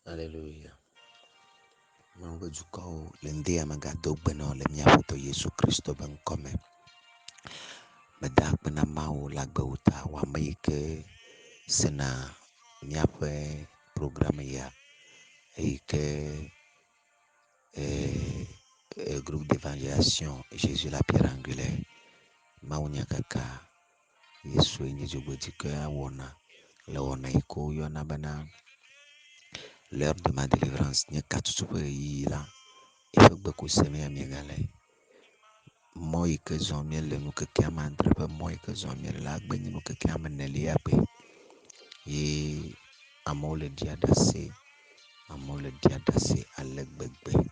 Hallelujah. Mungu jukao lendia magado gbeno le miafoto Yesu Kristo ben kome. Medak bena mau lagbe uta wa meike sena miafe programme ya eike groupe d'évangélisation Jésus la pierre angulaire. Mau nyakaka Yesu enye jogotike awona le wona iko yona bena l'heure de ma délivrance nye katutupe yi la efe gbeko seme ya miegale. Mo yi ke zɔn mie le nukeke ame andre ƒe mɔ yi ke zɔn mie le la gbe nye nukeke ame nelia gbe ye amewo le ɖia ɖase ale gbegbe.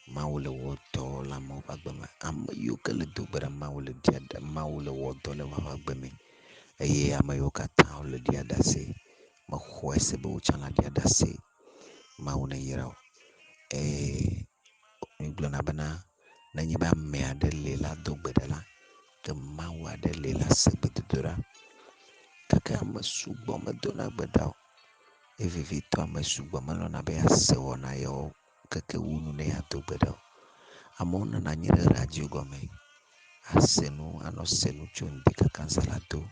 Mawu le wɔ dɔ le amewo ƒe agbe me. Ame yiwo ke le do gbe ɖa Mawu le wɔ dɔ le woƒe agbe me eye ame yiwo katã le ɖia ɖase. Mexɔe se be wotsã la ɖia ɖase. Mawu ne yra wo. Migblɔna bena nenye be ame aɖe le la do gbe ɖa la, ke Mawu aɖe le la se gbedodoɖa. Gake ame sugbɔ medona gbe ɖa o. Evevitɔ ame sugbɔ melɔ̃na be yease wɔna yawo keke wu nu ne yeado gbe ɖa o. Amewo nɔna anyi ɖe radio gɔme ase nu, anɔ se nu tso ŋdi kaka ŋsalado.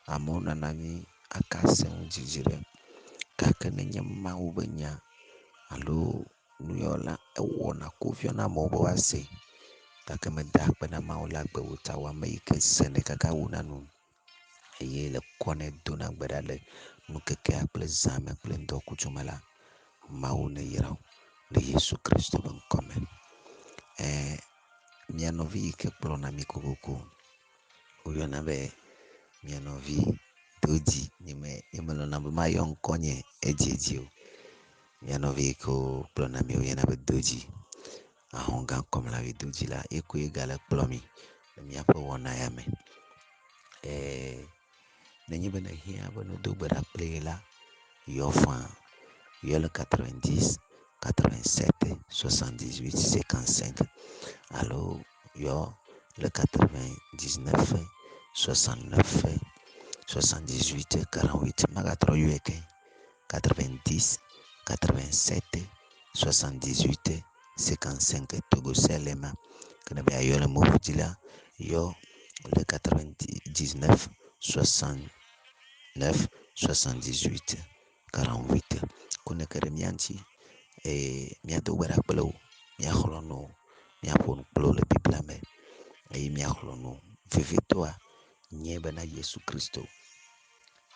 Amewo nɔna anyi aka se nu dzidzi ɖe. Gake nenye Mawu be nya alo nu yawo la ewɔna ku fiɔna amewo be woase. Gake meda akpe na Mawu le agbe wuta wo ame yi ke sene kaka wuna nu eye le kɔnɛ dona gbe ɖa le nukekea kple zã me kple ŋdɔkutsu me la, Mawu ne yra wo le Yesu Kristo be ŋkɔ me. Mia nɔvi yi ke kplɔna mi kokoko woyɔna be mia nɔvi Dodzi. Nye melɔ̃na be mayɔ ŋkɔ nye edzidzi o. Mia nɔvi yi ke kplɔna mi woyɔna be Dodzi. Ahɔ̃gã kɔmlavi Dodzi la yekoe gale kplɔ mi le miaƒe wɔna ya me. Nenye be nehiã be no do gbe ɖa kple ye la, yɔ faa. Yɔ le 90 87 78 55 alo yɔ le 99 69 78 48. Magatrɔ yɔe ke 90 87 78 55 Togo Selema. Ke ne be yayɔ le Movu dzi la, yɔ le 99 69 78 48. Kone ke ɖe mia ŋuti miado gbe ɖa kple wo, miaxlɔ̃ nu, miaƒo nu kple wo le Biblia me eye miaxlɔ̃ nu. Vevitɔa nye bena Yesu Kristo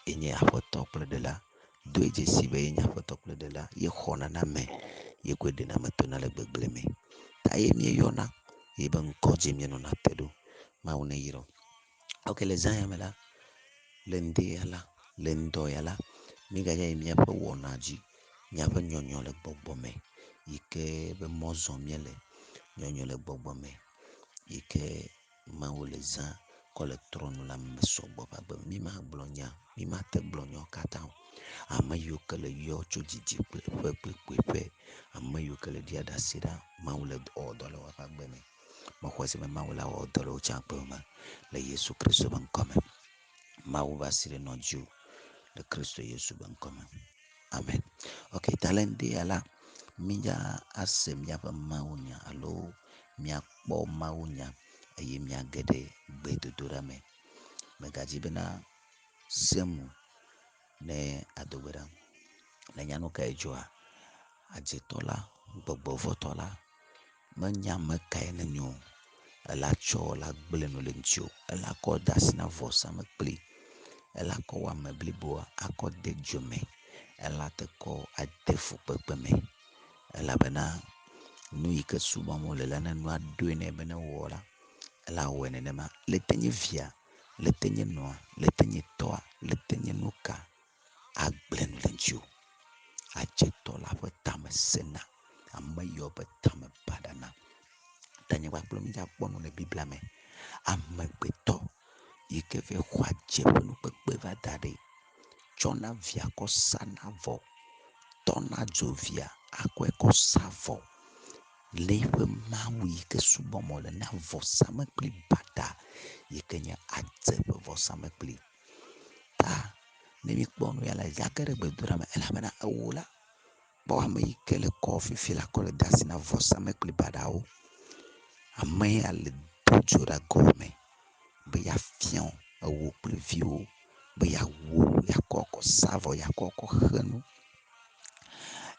enye aƒetɔ kple ɖela. Doe dzesi be yenye aƒetɔ kple ɖela. Ye xɔna na ame, ye koe ɖena ame tona le gbegble me. Ta ye mieyɔna, ye be ŋkɔ dzi mienɔna te ɖo. Mawu ne yra wo. Ok, le zã ya me la, le ŋdi ya la, le ŋdɔ ya la, miganya yi miaƒe wɔna dzi. Miaƒe nyɔnyɔ le gbɔgbɔ me yi ke be mɔzɔm miele. Nyɔnyɔ le gbɔgbɔ me yi ke Mawu le zã kɔ le trɔ nu le ame sɔgbɔ ƒe agbe me. Mi magblɔ nya, mi mate gblɔ nyawo katã o. Ame yiwo ke le yɔ tso dzidzi ƒe kple kpuiƒe, ame yiwo ke le ɖia ɖase ɖa, Mawu le wɔ dɔ le woƒe agbe me. Mexɔe se be Mawu la wɔ dɔ le wo tsã gbe me le Yesu Kristo be ŋkɔ me. Mawu ƒe asi nɔ dziwò le Kristo Yesu be ŋkɔ me. Amen. Ok, ta le ŋdi ya la, mía ase míaƒe mawunya alo míakpɔ mawunya eye míage ɖe gbedodoɖa me. Megadzi bena semu ne ado gbe ɖa. Nenya nu kae dzɔa, adzetɔ la, gbɔgbɔvɔtɔ la menya ame kae nenyo o. Ela tsɔ la gble nu le ŋuti o. Ela kɔ de asi na vɔsamekpli. Ela kɔ wɔ ame bliboa akɔ de dzo me. Ela te kɔ ade fukpekpe me. Elabena nu yi ke subɔm wole la, ne nua ɖoe nɛ be ne wɔ la, ela wɔe nenema. Le te nye via, le te nye nɔa, le te nye tɔa, le te nye nuka, agble nu le ŋuti o. Adzetɔ la ƒe tame sena, ame yiwo ƒe tame baɖana. Tanye kpakple mi dza kpɔ nu le Biblia me. Amegbetɔ yi ke va xɔ adze ƒe nukpekpe va da ɖi, tsɔna via kɔ sana vɔ, tɔna dzo via akɔe kɔ sa vɔ le eƒe Mawu yi ke subɔm wòle na vɔsamekpli baɖa yi ke nye adze ƒe vɔsamekpli. Ta ne mi kpɔ nu ya la, yage ɖe gbedoɖa me elabena ewo la, Bo ame yi ke le kɔ fifi la kɔ le de asi na vɔsamlekpui baɖawo. Ame ya le do dzo ɖe agɔme be yeafia ewo kple viwo be yeawo, yeakɔ kɔ sa vɔ, yeakɔ kɔ xe nu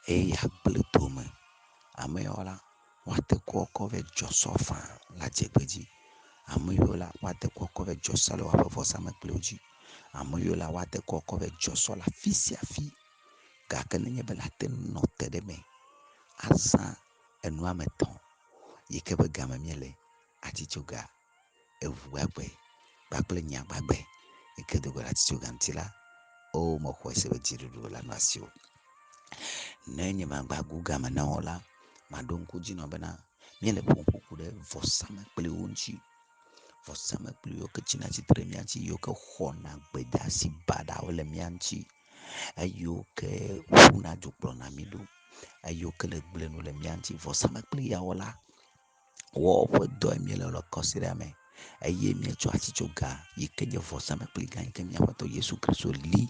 eye yeagble tome. Ame yawo la, woate kɔ kɔ va dzɔ sɔ faa le adzegbe dzi. Ame yiwo la, woate kɔ kɔ va dzɔ sɔ le woƒe vɔsamlekpuiwo dzi. Ame yiwo la, woate kɔ kɔ va dzɔ sɔ le afi sia afi, gake nenye be ate nɔ te ɖe me azã enu ame etɔ̃ yi ke be game míele atitsoga, eʋugbagbe kpakple nyagbagbe yi ke do go ɖe atitsoga ŋuti la, o mexɔe se be dziɖuɖu la nɔ asiwò. Ne nye magba gu game na wo la, maɖo ŋku dzi nɔ bena míele ƒoƒoƒo ɖe vɔsamlekpuiwo ŋuti. Vɔsamlekpui yiwo ke tsina tsitre ɖe mía ŋuti, yiwo ke xɔna gbedeasi baɖawo le mía ŋuti, eyiwo ke ƒuna du kplɔna mí ɖo, eyiwo ke le gble nu le mía ŋuti. Vɔsamlekpui yawo la, wɔwɔ ƒe dɔe míele le kɔsiɖa me eye míetsɔ atitsoga yi ke nye vɔsamlekpui gã yi ke mía Aƒetɔ Yesu Kristo li,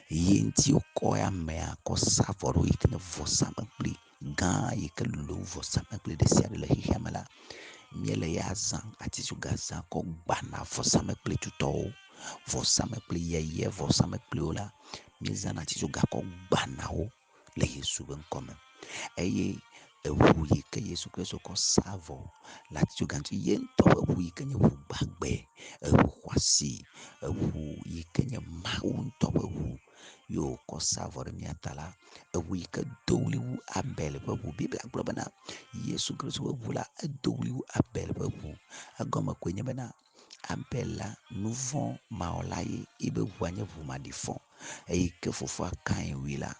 ye ŋuti wokɔ amea kɔ sa vɔ ɖo yi ke nye vɔsamlekpui gã yi ke lolo wu vɔsamlekpui ɖe sia ɖe le xexea me la, míele ya zã, atitsoga zã kɔ gbana vɔsamlekpui tutɔwo, vɔsamlekpui yeye vɔsamlekpuiwo la, míezãna atitsoga kɔ gbana wo le Yesu be ŋkɔ me. Eye eʋu yi ke Yesu Kristo kɔ sa vɔ le atitsoga ŋuti, ye ŋutɔ ƒe ʋu yi ke nye ʋu gbagbe, eʋu xɔasi, eʋu yi ke nye Mawu ŋutɔ ƒe ʋu ye wòkɔ sa vɔ ɖe mía ta la, eʋu yi ke do ɣli wu Abel ƒe ʋu. Biblia gblɔ bena Yesu Kristo ƒe ʋu la, edo ɣli wu Abel ƒe ʋu. Egɔme koe nye bena Abel la, nu vɔ̃ mawɔla ye, yibe ʋua nye ʋu maɖifɔ eyi ke fofoa Kain wui la,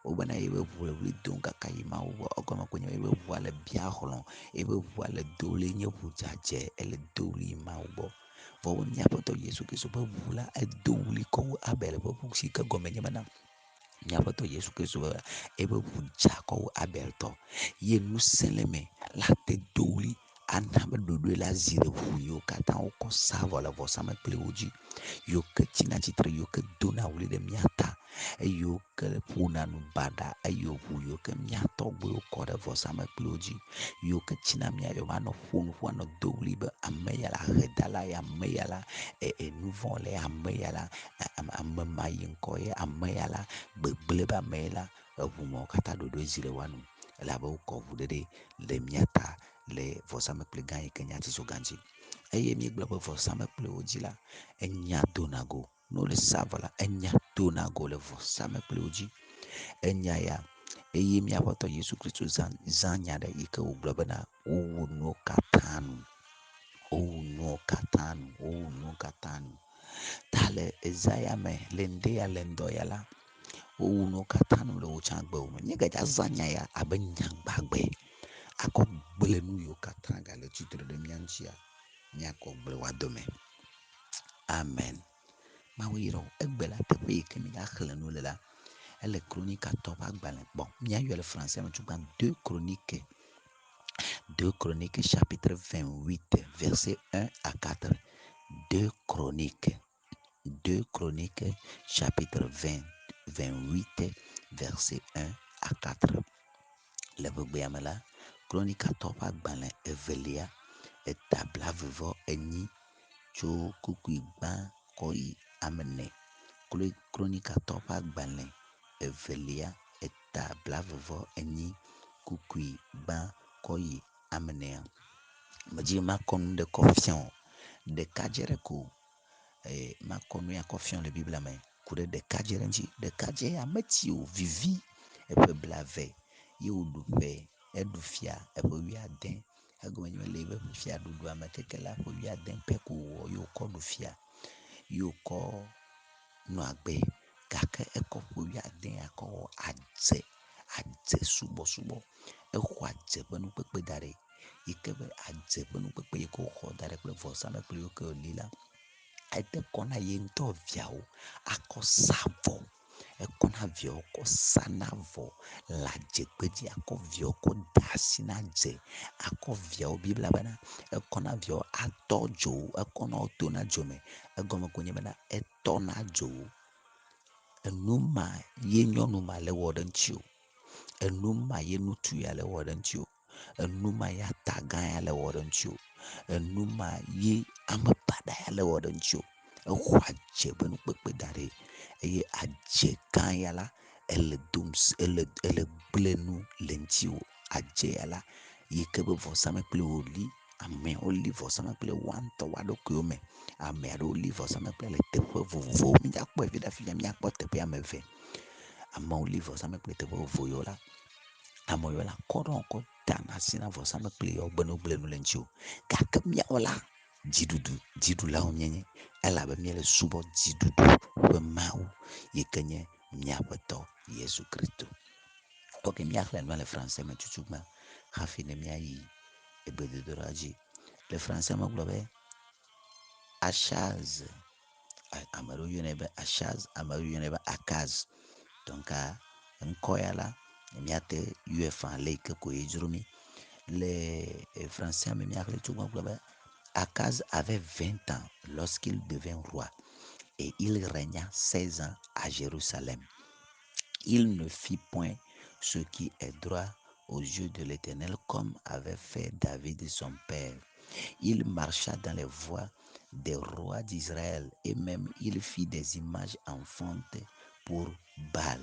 wo bena yibe ʋu le ɣli dom kaka yi Mawu gbɔ. Egɔme koe nye be yibe ʋua le bia hlɔ̃, yibe ʋua le do ɣli, nye ʋu dzadze, ele do ɣli yi Mawu gbɔ. Vɔ be mía Aƒetɔ Yesu Kristo ƒe ʋu la, edo ɣli kɔ wu Abel ƒe ʋu si ke gɔme nye bena mía Aƒetɔ Yesu Kristo ebe ʋu dza kɔ wu Abel tɔ. Ye ŋusẽ le me la te do ɣli ana be ɖoɖoe la zi ɖe ʋu yiwo katã wokɔ sa vɔ le vɔsamlekpuiwo dzi, yiwo ke tsina tsitre, yiwo ke dona ɣli ɖe mía ta, eyiwo ke ƒona nu baɖa, eye ʋu yiwo ke mía tɔgbuiwo kɔ ɖe vɔsamlekpuiwo dzi, yiwo ke tsina mía be woanɔ ƒo nu ƒo anɔ do ɣli be ame ya la ɣedala ye, ame ya la nu vɔ̃ le ye, ame ya la ame mayi ŋkɔ ye, ame ya la gbegblẽ be ame ya la, eʋu mawo katã ɖoɖoe zi ɖe woanu elabe wokɔ ʋu ɖeɖe le mía ta le vɔsamlekpui gã yi ke nye atitsoga ŋuti. Eye míegblɔ be vɔsamlekpuiwo dzi la, enya dona go, ne wole sa vɔ la, enya dona go le vɔsamlekpuiwo dzi. Enya ya, eye mía Aƒetɔ Yesu Kristo zã nya ɖe yi ke wògblɔ bena wowu nuwo katã nu. Wowu nuwo katã nu, wowu nuwo katã nu. Ta le Ezaya me, le ŋɖe ya le ŋdɔ ya la, wowu nuwo katã nu le wotsã gbewo me. Míegadza zã nya ya abe nya gbagbe, akɔ gble nu yiwo katã gale tsitre ɖe mía ŋutia, míakɔ gble woa dome. Amen. Mawu yra wo. Egbe la teƒe yi ke mígaxlẽ nu le la, ele Kronikatɔ ƒe agbalẽ, bon, míayɔe le français me tukpa 2 Chroniques chapitre 28 verset 1 à 4. 2 Chroniques chapitre 28 verset 1 à 4. Le vegbea me la, Kronikatɔ ƒe agbalẽ evelia eta blaeve-vɔ-enyi tso kukui gbã kɔ yi ame 4. Kronikatɔ ƒe agbalẽ evelia eta blaeve-vɔ-enyi kukui gbã kɔ yi ame 4. Medzi makɔ nu ɖe kɔ fia o, ɖeka dze ɖe ko makɔ nu ya kɔ fia le Biblia me ku ɖe ɖeka dze ɖe ŋuti. Ɖekadze ya metsi o, vivi eƒe blaeve ye wòɖu ƒe, eɖu fia eƒe 15. Egɔme nye be le yibe fiaɖuɖua me keke la ƒe 15 pɛ ko wòwɔ ye wòkɔ ɖu fia, ye wòkɔ nɔ agbe, gake ekɔ ƒe 15 ya kɔ wɔ adze subɔsubɔ. Exɔ adze ƒe nukpekpe da ɖi yi ke be adze ƒe nukpekpe yi ke wòxɔ da ɖi kple vɔsamlekpui yiwo ke wòli la, ete kɔna ye ŋutɔ viawo akɔ sa vɔ. Ekɔna viawo kɔ sana vɔ le adzegbe dzi, akɔ viawo kɔ da asi na adze, akɔ viawo, Biblia bena ekɔna viawo atɔ dzo, ekɔna wo tona dzo me. Egɔme koe nye bena etɔna dzo. Enu ma ye nyɔnu ma le wɔ ɖe ŋuti o. enuma ye nutu ya le wɔ ɖe ŋuti o, enuma ye atagã ya le wɔ ɖe ŋuti o, enuma ye ame baɖa ya le wɔ ɖe ŋuti o. Exɔ adze ƒe nukpekpe da ɖi eye adze gã ya la ele gblẽ nu le ŋutiwò. Adze ya la yike be vɔsamlekpui wòli, amewo li vɔsamlekpui le woa ŋutɔ woa ɖokuiwo me. Ame aɖewo li vɔsamlekpui le teƒe vovovowo. Míakpɔe vi ɖe afi ya, míakpɔ teƒe ame eve. Amewo li vɔsamlekpui le teƒe vovovo yiwo la, ame yiwo la kɔ ɖo kɔ dana asi na vɔsamlekpui yiwo be ne wogblẽ nu le ŋuti o. Gake míawo la, dziɖulawo míenye elabe míele subɔ dziɖuɖu ƒe Mawu yike nye míaƒe tɔ Yesu Kristo. Ok, míaxlẽ nua le français me tutugbã hafi ne míayi egbedodoɖa dzi. Le français me gblɔ be Achaz, ame aɖewo yɔnɛ be Achaz, ame aɖewo yɔnɛ be Akaz. Donc ŋkɔ ya la míate yɔe fã le yike ko ye dzro mí. Le français me míaxlẽ tugbã gblɔ be Akaz avait 20 ans lorsqu'il devint roi et il régna 16 ans à Jérusalem. Il ne fit point ce qui est droit aux yeux de l'Éternel comme avait fait David son père. Il marcha dans les voies des rois d'Israël et même il fit des images enfantes pour Baal.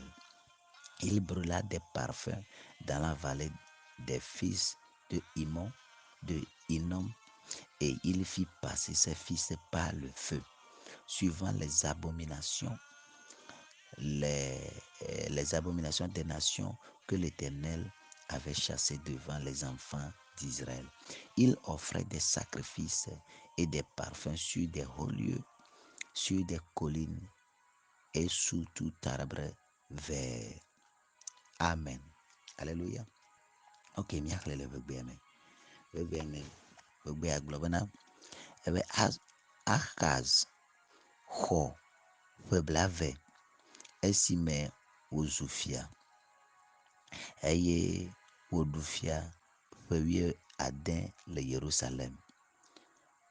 Il brûla des parfums dans la vallée des fils de Hinnom et il fit passer ses fils par le feu, suivant les abominations des nations que l'Éternel avait chassées devant les enfants d'Israël. Il offrait des sacrifices et des parfums sur des hauts lieux, sur des collines et sous tout arbre vert. Amen. Alléluia. Ok, miaxlẽ le vegbea me. Vegbea gblɔ bena ebe Ahaz xɔ ƒe blaeve esime wòzu fia eye wòɖu fia ƒe 16 le Yerusalem.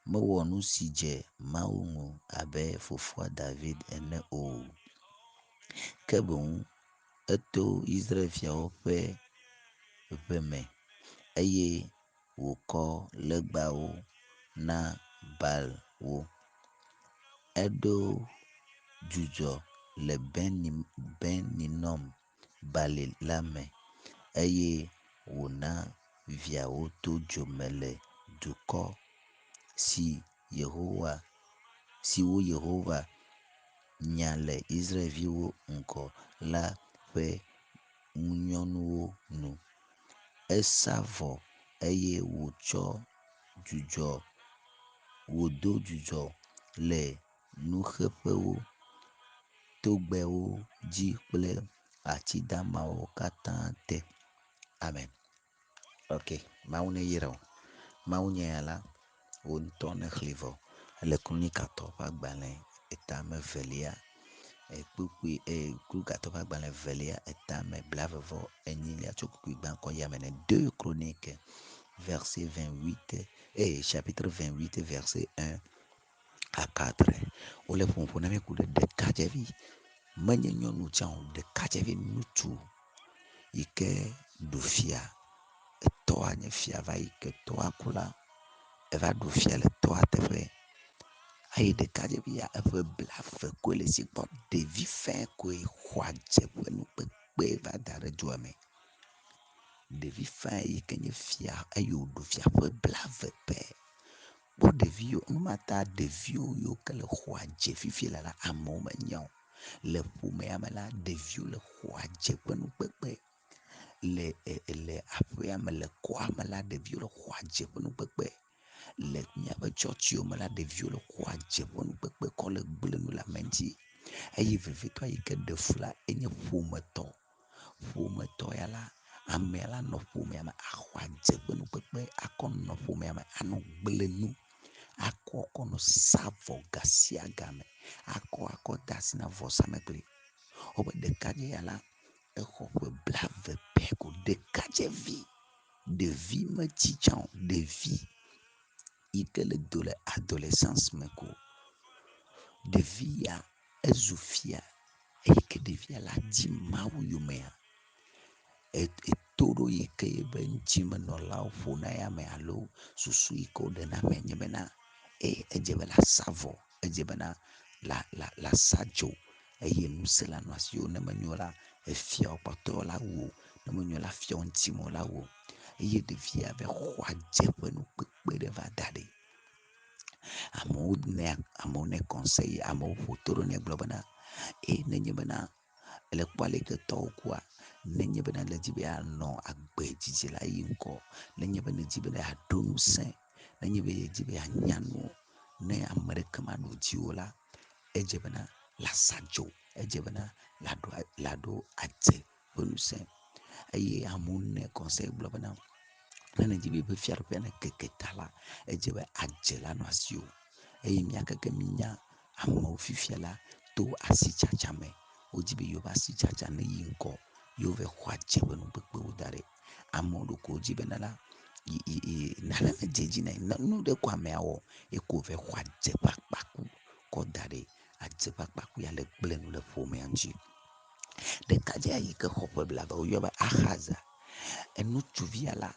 Mewɔ nu si dze Mawu ŋu abe fofoa David ene o, ke boŋ eto Israel fiawo ƒe ƒe me eye wòkɔ legbawo na Baalwo. Eɖo dzudzɔ le Ben Hinnom Balime la me eye wòna viawo to dzo me le dukɔ siwo Yehowa nya le Israelviwo ŋgɔ la ƒe ŋunyɔnuwo nu. Esa vɔ eye wòdo dzudzɔ le nuxeƒewo, togbɛwo dzi kple ati damawo katã te. Amen. Ok, Mawu neyra wo. Mawu nya ya la, wò ŋutɔ nexlẽ vɔ le Kronikatɔwo ƒe agbalẽ etame velia, Kronikatɔwo ƒe agbalẽ velia etame blaeve vɔ enyilia tso kpukpui gbãtɔ yi ame ne 2 Chroniques verset 28 chapitre 28 verset 1 à 4. Wole ƒoƒo na mí ku ɖe ɖekadzevi, menye nyɔnu tsã o, ɖekadzevi ŋutsu yike ɖu fia. Etɔa nye fia va yi ke tɔa ku la, eva ɖu fia le tɔa teƒe eye ɖekadzevi ya eƒe blaeve koe le esi gbɔ. Ɖevi fɛ̃ koe xɔ adze ƒe nukpekpe va da ɖe dzoa me. Ɖevi fɛ̃ yike nye fia eye wòɖu fia ƒe blaeve pɛ. Kpɔ ɖeviwo, numata ɖeviwo yiwo ke le xɔ adze fifi la amewo menya o. Le ƒomea me la, ɖeviwo le xɔ adze ƒe nukpekpe. Le aƒea me, le kɔa me la, ɖeviwo le xɔ adze ƒe nukpekpe. Le míaƒe tsɔtsiwo me la, ɖeviwo le xɔ adze ƒe nukpekpe kɔ le gblẽ nu le ame ŋuti. Eye vevitɔ yike ɖe fu la enye ƒometɔ. Ƒometɔ ya la, amea la nɔ ƒomea me axɔ adze ƒe nukpekpe, akɔ nɔ ƒomea me anɔ gblẽ nu, akɔ nɔ sa vɔ ga sia ga me, akɔ da asi na vɔsamlekpui. Wobe ɖekadze ya la, exɔ ƒe blaeve pɛ ko. Ɖekadzevi, ɖevi metsi tsã o, ɖevi yike le do le adolescence me ko. Ɖevi ya ezu fia eye ke ɖevia la di Mawu yomea, etoɖo yi ke be ŋtsimenɔlawo ƒona ya me alo susu yi ke woɖena me nye bena edze be lasa vɔ, edze bena lasa dzo eye ŋusẽ la nɔ asiwò, ne menyo la efiawo kpɔtɔewo la wu, ne menyo la fiawo ŋtime la wu eye ɖevia va xɔ adzeƒe nu kpekpe ɖe va da ɖi. Amewo nɛ conseil, amewo ƒo to ɖo nɛ gblɔ bena nenye bena ele kpɔ ale ke tɔwo kua, nenye bena ele dzi be yeanɔ agbe dzidzi la yi ŋkɔ, nenye be edzi be yeaɖo ŋusẽ, nenye be edzi be yeanya nuwo, ne ame ɖeke maɖo dziwò la, edze bena lasa dzo, edze bena laɖo adze ƒe ŋusẽ. Eye amewo nɛ conseil gblɔ bena ne edzi be ebe fiaɖuƒea ne keke ta la, edze be adze la nɔ asiwò eye mía keke mínya amewo fifia la to asitsatsa me, wodzi be yewoƒe asitsatsa ne yi ŋkɔ, yewo va xɔ adze ƒe nu kpekpewo da ɖi. Amewo ɖo ko wodzi bena la nane me dze edzi nɛ, nu ɖe ko amea wɔ ye ko va xɔ adze ƒe akpaku kɔ da ɖi. Adze ƒe akpaku ya le gblẽ nu le ƒomea ŋuti. Ɖekadze yi ke xɔ ƒe blaeve woyɔe be Ahaz, enutsuvia la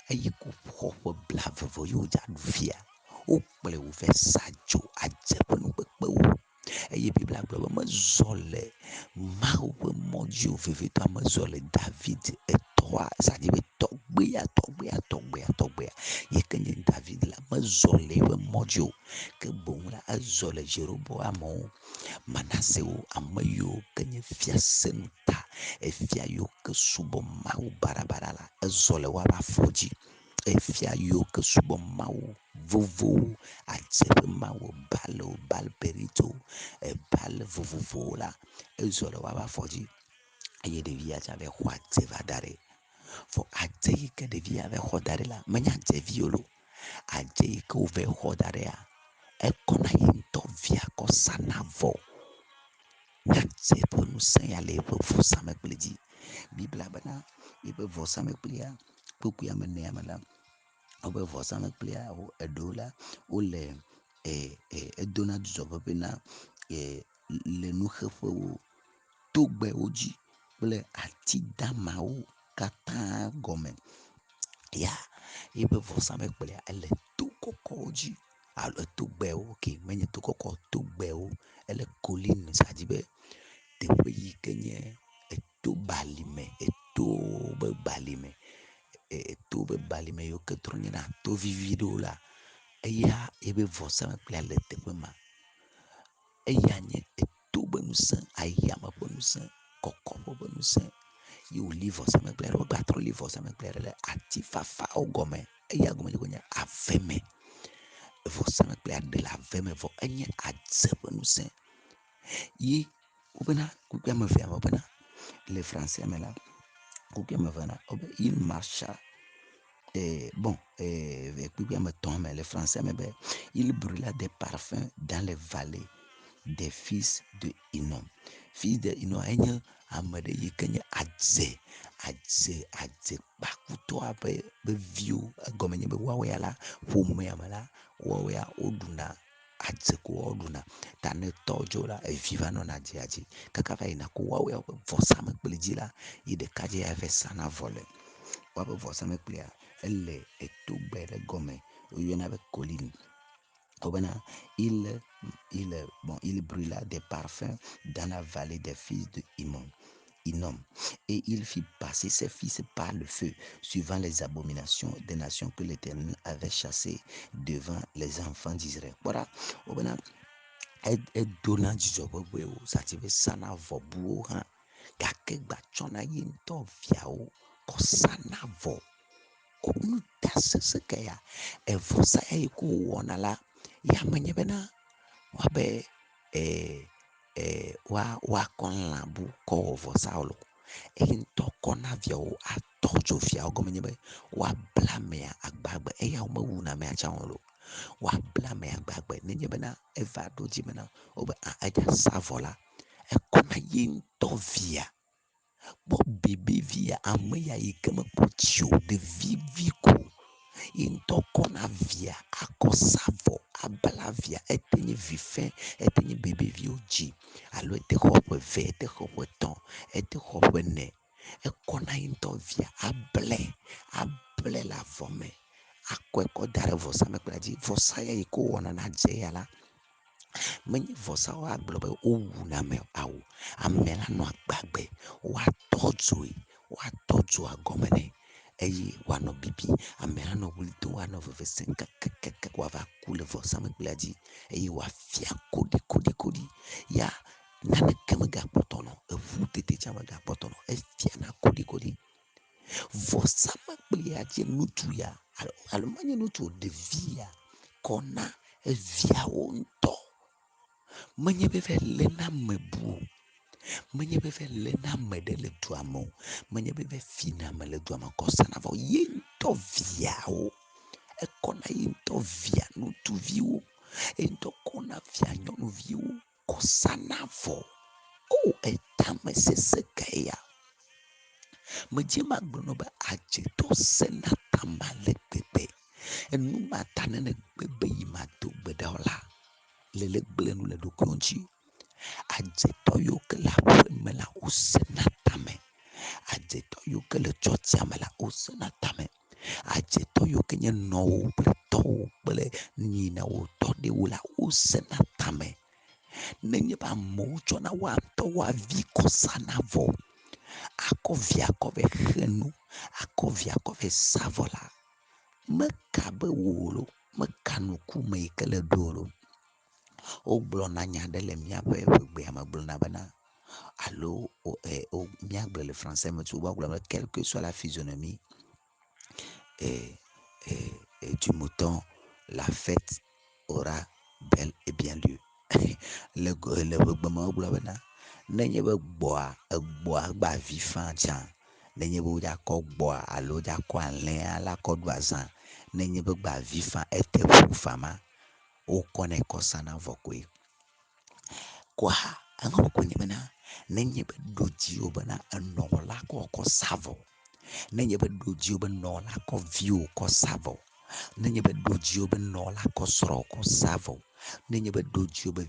eyi ko xɔ ƒe blaeve vɔ ye wodze aɖu fia, wokplɔe wòva sa dzo adze ƒe nu kpekpewo eye Biblia gblɔ be mezɔ le Mawu ƒe mɔ dzi o vevitɔ, mezɔ le David etɔa, c'est-à-dire be tɔgbeya yi ke nye David la, mezɔ le eƒe mɔ dzi o, ke boŋ la ezɔ le Yeroboamewo, Manasewo, ame yiwo ke nye fiase nu ta, efia yiwo ke subɔ Mawu baɖabaɖa la, ezɔ le woƒe afɔ dzi. Efia yiwo ke subɔ Mawu vovowo, adze ƒe Mawu, Baal Perito, Baal vovovowo la, ezɔ le woƒe afɔ dzi eye ɖevia tsã va xɔ adze va da ɖi. Vɔ adze yi ke ɖevia va xɔ da ɖi la, menye adze viwo lo, adze yi ke wòva xɔ da ɖia, ekɔna ye ŋutɔ via kɔ sana vɔ. Adze ƒe ŋusẽ ya le eƒe vɔsamlekpui dzi. Biblia bena eƒe vɔsamlekpuia kpukpua me nea me la, wobe vɔsamlekpuia eɖewo la wole edona dzidzɔ ʋeʋĩ na le nuxeƒewo, togbɛwo dzi kple ati damawo katã gɔme. Ya eƒe vɔsamlekpuia ele to kɔkɔwo dzi alo togbɛwo, ok, menye to kɔkɔ, togbɛwo, ele colline, c'est-à-dire be teƒe yi ke nye eto balime, etowo be balime, eto be balime yiwo ke trɔ nye na to vivi ɖewo la, eya ebe vɔsamlekpuia le teƒe ma. Eya nye eto be ŋusẽ, ayame ƒe ŋusẽ, kɔkɔƒe ƒe ŋusẽ ye wòli vɔsamlekpuia ɖe, wogbatrɔ li vɔsamlekpuia ɖe le ati fafawo gɔme. Eya gɔmedzedzea nye aveme. Vɔsamlekpuia ɖe le aveme vɔ enye adze ƒe ŋusẽ ye wobena kukui ame evea me wobena le français me la, kukui ame eve la wobe il marcha kukui ame etɔ̃ me le français me be il brûla des parfums dans les vallées des fils de Hinnom. Fils de Hinnom enye ame ɖe yi ke nye adze kpakutɔa ƒe viwo, egɔme nye be woawo ya la, ƒomea me la, woawo ya woɖuna adze ko woawo ɖuna ta ne tɔwo dzo la, evi va nɔna adzea dzi kaka va yina ko woawo ya woƒe vɔsamlekpui dzi la, ye ɖekadze ya va sana vɔ le. Woaƒe vɔsamlekpuia ele etogbɛ ɖe gɔme woyɔna be colline. Wobena il brûla des parfums dans la vallée des fils de Hinnom, et il fit passer ses fils par le feu, suivant les abominations des nations que l'Éternel avait chassées devant les enfants d'Israël. Voilà, wobena edona dzidzɔ ʋeʋĩwo, c'est-à-dire be sana vɔ buwo hã, gake gbatsɔna ye ŋutɔ viawo kɔ sana vɔ. Nu ta sese ka ya, evɔsa ya yi ke wòwɔna la, ya menye bena woabe woakɔ lãbu kɔ wɔ vɔsa lo. Eyi ŋutɔ kɔna viawo atɔ dzo viawo, gɔme nye be woabla amea agbagbe, eya womewuna amea tsã o lo. Woabla amea agbagbe, nenye bena eva ɖo dzi bena wobe edza sa vɔ la, ekɔna ye ŋutɔ via kpɔ bebevia, ame ya yi ke mekpɔ tsi o, ɖevivi ko, ye ŋutɔ kɔna via akɔ sa vɔ, abla via, ete nye vifɛ, ete nye bebeviwo dzi alo ete xɔ ƒe eve, ete xɔ ƒe etɔ̃, ete xɔ ƒe ene, ekɔna yi ŋutɔ via ablɛ le avɔ me, akɔe kɔ da ɖe vɔsamlekpuia dzi. Vɔsa ya yi ke wowɔna na dze ya la, menye vɔsa woagblɔ be wowuna ame awo. Ame la nɔ agbagbe, woatɔ dzoe, woatɔ dzoa gɔme nɛ eye wòanɔ bibi. Ame la nɔ ɣli dom, woanɔ veve sem kakakaka wòava ku le vɔsamlekpuia dzi eye wòafia koɖikoɖikoɖi. Ya naneke megakpɔtɔ nɔ, eʋu tete tsã megakpɔtɔ nɔ, efiana koɖikoɖi. Vɔsamlekpui ya dzi ŋutsu ya alo menye ŋutsu o, ɖevi ya kɔna eviawo ŋutɔ. Menye be va lé na ame bu o, menye be va lé na ame ɖe le dua me o, menye be va fina ame le dua me kɔ sana vɔ. Ye ŋutɔ viawo, ekɔna ye ŋutɔ via ŋutsuviwo, ye ŋutɔ kɔna via nyɔnuviwo kɔ sana vɔ. O etame sese kae ya. Medze magblɔ nɔ be adzetɔ sena tame ale gbegbe. Enu ma ta ne gbe be yi mado gbe ɖa o la, le gblẽ nu le ɖokui ŋuti. Adzetɔ yiwo ke le aƒe me la, wosena tame. Adzetɔ yiwo ke le tsɔtsia me la, wosena tame. Adzetɔ yiwo ke nye nɔwo kple tɔwo kple nyinawo tɔ ɖewo la, wosena tame. Nenye be amewo tsɔna woa ŋutɔ woa vi kɔ sana vɔ, akɔ via kɔ va xe nu, akɔ via kɔ va sa vɔ la, meka be wo lo, meka nuku me yi ke le ɖo o lo. Wogblɔna nya ɖe le míaƒe ƒegbea me gblɔna bena alo míagblɔ le français me tu wogblɔ be quelle que soit la physionomie du mouton, la fête aura bel et bien lieu. Le gbegbe me wogblɔ bena nenye be egbɔa gba vi fã tsã, nenye be wodzakɔ gbɔa alo wodzakɔ alẽa la kɔ ɖu azã, nenye be gba vi fã ete ƒu fã ma, wokɔnɛ kɔ sana vɔ koe. Kɔa eŋu ko nye bena nenye be ɖo dzi wo bena enɔ la kɔ sa vɔ, nenye be ɖo dzi wo be nɔ la kɔ viwo kɔ sa vɔ, nenye be ɖo dzi wo be nɔ la kɔ srɔ̃ kɔ sa vɔ, nenye be ɖo dzi wo be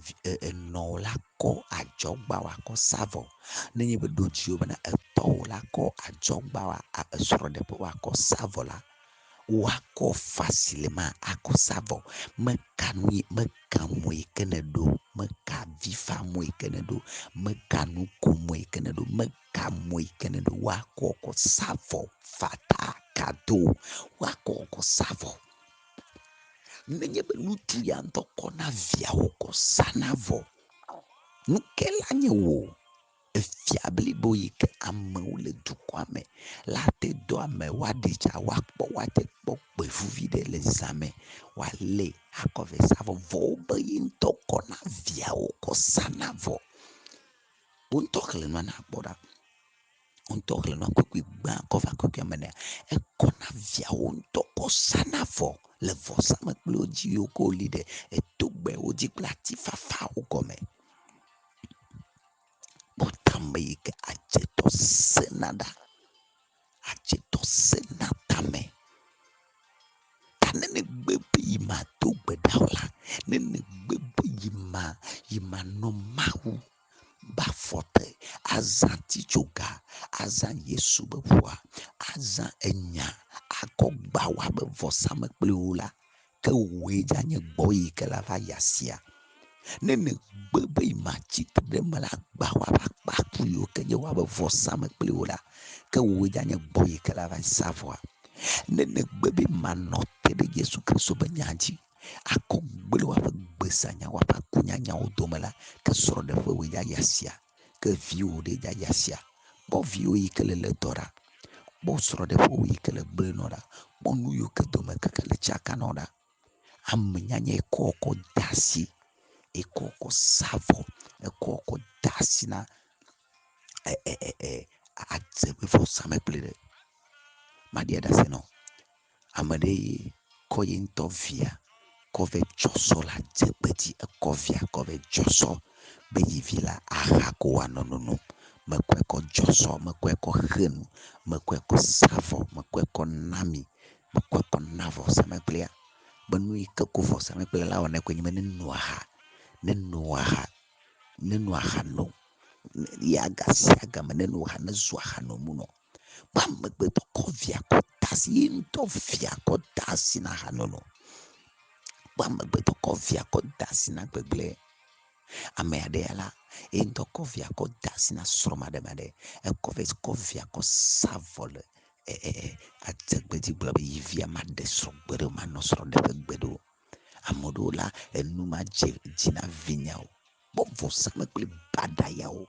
enɔ la kɔ adzɔgbawoa kɔ sa vɔ, nenye be ɖo dzi wo bena etɔwo la kɔ adzɔgbawoa esrɔ̃ɖeƒewoa kɔ sa vɔ la, woakɔ facilement akɔ sa vɔ. Meka mo yi ke ne ɖo, meka vi fa mo yi ke ne ɖo, meka nuko mo yi ke ne ɖo, meka mo yi ke ne ɖo, woakɔ kɔ sa vɔ fata kado, woakɔ kɔ sa vɔ. Nenye be ŋutsu ya ŋutɔ kɔna viawo kɔ sana vɔ, nuke la nye wo. Efia blibo yi ke amewo le dukɔa me la te dɔ ame woaɖi tsa woakpɔ, woate kpɔ gbevuvi ɖe le zã me woalée akɔ va sa vɔ. Vɔwo be ye ŋutɔ kɔna viawo kɔ sana vɔ. Wo ŋutɔ xlẽ nua na kpɔ ɖa. Wo ŋutɔ xlẽ nua kokoe gbã kɔ va kokoea me nea, ekɔna viawo ŋutɔ kɔ sana vɔ le vɔsamlekpuiwo dzi yiwo ke woli ɖe etogbewo dzi kple atifafawo gɔme. Kpɔta ame yi ke adzetɔ sena ɖa, adzetɔ sena tame. Ta ne gbe be yi mado gbe ɖa o la, ne gbe be yi manɔ Mawu be afɔ te, azã titsoga, azã Yesu be ʋua, azã enya, akɔ gba woabe vɔsamlekpuiwo la, ke woe dza nye gbɔwò yi ke la va yi asia. Ne gbe be yi matsitre ɖe me le agba woabe akpaku yiwo ke nye woabe vɔsamlekpuiwo la, ke woe dza nye gbɔwò yi ke la va yi sa vɔa, ne gbe be manɔ te ɖe Yesu Kristo be nya dzi, akɔ gble woaƒe gbesanya, woaƒe akunyanyawo dome la, ke srɔ̃ɖeƒe woe dza yi asia, ke viwo ɖe dza yi asia. Kpɔ viwo yi ke le dɔ ɖa, kpɔ srɔ̃ɖeƒewo yi ke le gble nɔ ɖa, kpɔ nu yiwo ke dome keke le tsaka nɔ ɖa. Ame nyanya ekɔ kɔ da asi, ekɔ kɔ sa vɔ, ekɔ kɔ da asi na adze be vɔsamlekpui ɖe. Maɖia ɖase nɔ. Ame ɖe kɔ ye ŋutɔ via kɔ va dzɔsɔ le adzegbe dzi, ekɔ via kɔ va dzɔsɔ be yi vi la aha ko wòanɔ nonom. Mekɔe kɔ dzɔsɔ, mekɔe kɔ xe nu, mekɔe kɔ sa vɔ, mekɔe kɔ na mi, mekɔe kɔ na vɔsamlekpuia. Be nu yi ke ko vɔsamlekpuia la wɔnɛ koe nye be ne no aha no. yaga siaga me ne no ha ne zo ha no mu no ba amegbetɔ kɔ via kɔ da asi ye ŋutɔ via kɔ da asi na ha no no ba amegbetɔ kɔ via kɔ da asi na gbegblẽ ame aɖe ya la ye ŋutɔ kɔ via kɔ da asi na srɔ̃maɖemaɖe ekɔ via kɔ sa vɔ le adzegbe gblɔ be yi via maɖe srɔ̃gbe ɖe manɔ srɔ̃ɖeƒe gbe ɖo. Ame ɖewo la enu ma dzi na vinyawo kpɔ vɔsamlekpui baɖa yawo